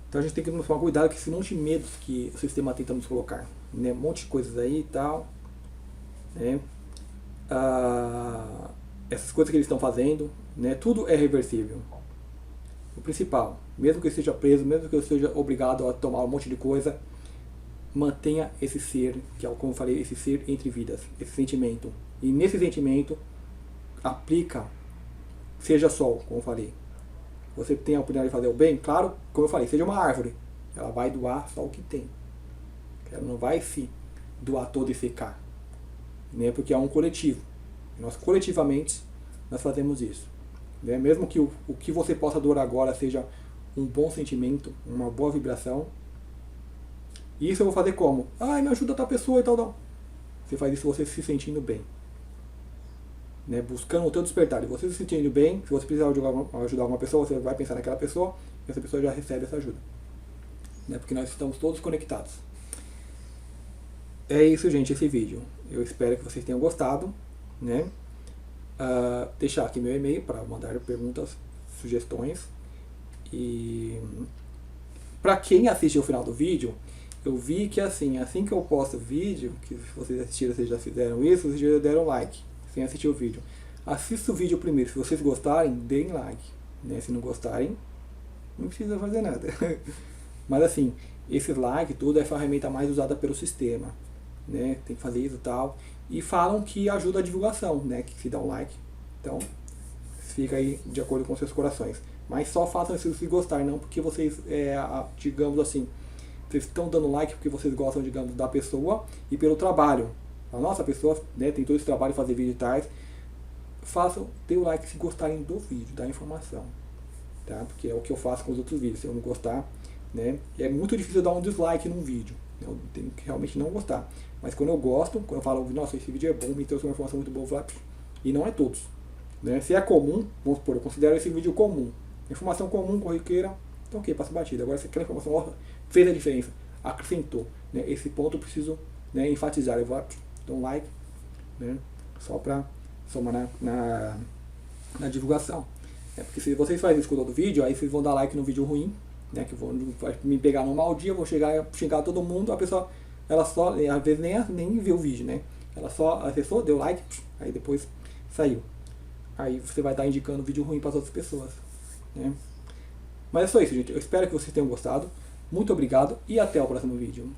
Então a gente tem que tomar cuidado com esse monte de medos que o sistema tenta nos colocar. Né? Um monte de coisas aí e tal. Né? Essas coisas que eles estão fazendo, né? Tudo é reversível. O principal, mesmo que eu esteja preso, mesmo que eu esteja obrigado a tomar um monte de coisa, mantenha esse ser, que é como eu falei, esse ser entre vidas, esse sentimento. E nesse sentimento, aplica, seja sol, como eu falei. Você tem a oportunidade de fazer o bem, claro, como eu falei, seja uma árvore. Ela vai doar só o que tem. Ela não vai se doar todo e secar. Né? Porque é um coletivo. E nós coletivamente, nós fazemos isso. Né? Mesmo que o que você possa doar agora seja um bom sentimento, uma boa vibração, e isso eu vou fazer como? Me ajuda outra pessoa e tal, não. Você faz isso você se sentindo bem. Né? Buscando o teu despertar. E você se sentindo bem, se você precisar ajudar uma pessoa, você vai pensar naquela pessoa, e essa pessoa já recebe essa ajuda. Né? Porque nós estamos todos conectados. É isso, gente, esse vídeo. Eu espero que vocês tenham gostado. Né? Deixar aqui meu e-mail para mandar perguntas, sugestões. E para quem assistiu o final do vídeo, eu vi que assim que eu posto o vídeo, que vocês assistiram, vocês já fizeram isso, vocês já deram like, sem assistir o vídeo. Assista o vídeo primeiro, se vocês gostarem, deem like. Né? Se não gostarem, não precisa fazer nada. Mas assim, esse like tudo é a ferramenta mais usada pelo sistema. Né? Tem que fazer isso e tal. E falam que ajuda a divulgação, né? Que se dá um like. Então, fica aí de acordo com seus corações. Mas só façam isso se gostarem, não porque vocês, digamos assim, vocês estão dando like porque vocês gostam, digamos, da pessoa e pelo trabalho. A nossa pessoa, né, tem todo esse trabalho de fazer vídeo e tais. Façam, dê o like se gostarem do vídeo, da informação. Tá? Porque é o que eu faço com os outros vídeos. Se eu não gostar, né? É muito difícil dar um dislike num vídeo. Eu tenho que realmente não gostar. Mas quando eu gosto, quando eu falo, nossa, esse vídeo é bom, me trouxe uma informação muito boa, eu falo, e não é todos. Né? Se é comum, vamos supor, eu considero esse vídeo comum. Informação comum, corriqueira, então ok, passa batida. Agora se aquela informação fez a diferença, acrescentou. Né? Esse ponto eu preciso, né, enfatizar. Eu vou dar um like, né, só para somar na divulgação. Porque se vocês fazem isso com todo vídeo, aí vocês vão dar like no vídeo ruim, né, que vão me pegar num mau dia, vou xingar todo mundo, a pessoa, ela só, às vezes nem viu o vídeo, né? Ela só acessou, deu like, aí depois saiu. Aí você vai estar indicando vídeo ruim para as outras pessoas. Né? Mas é só isso, gente. Eu espero que vocês tenham gostado. Muito obrigado e até o próximo vídeo.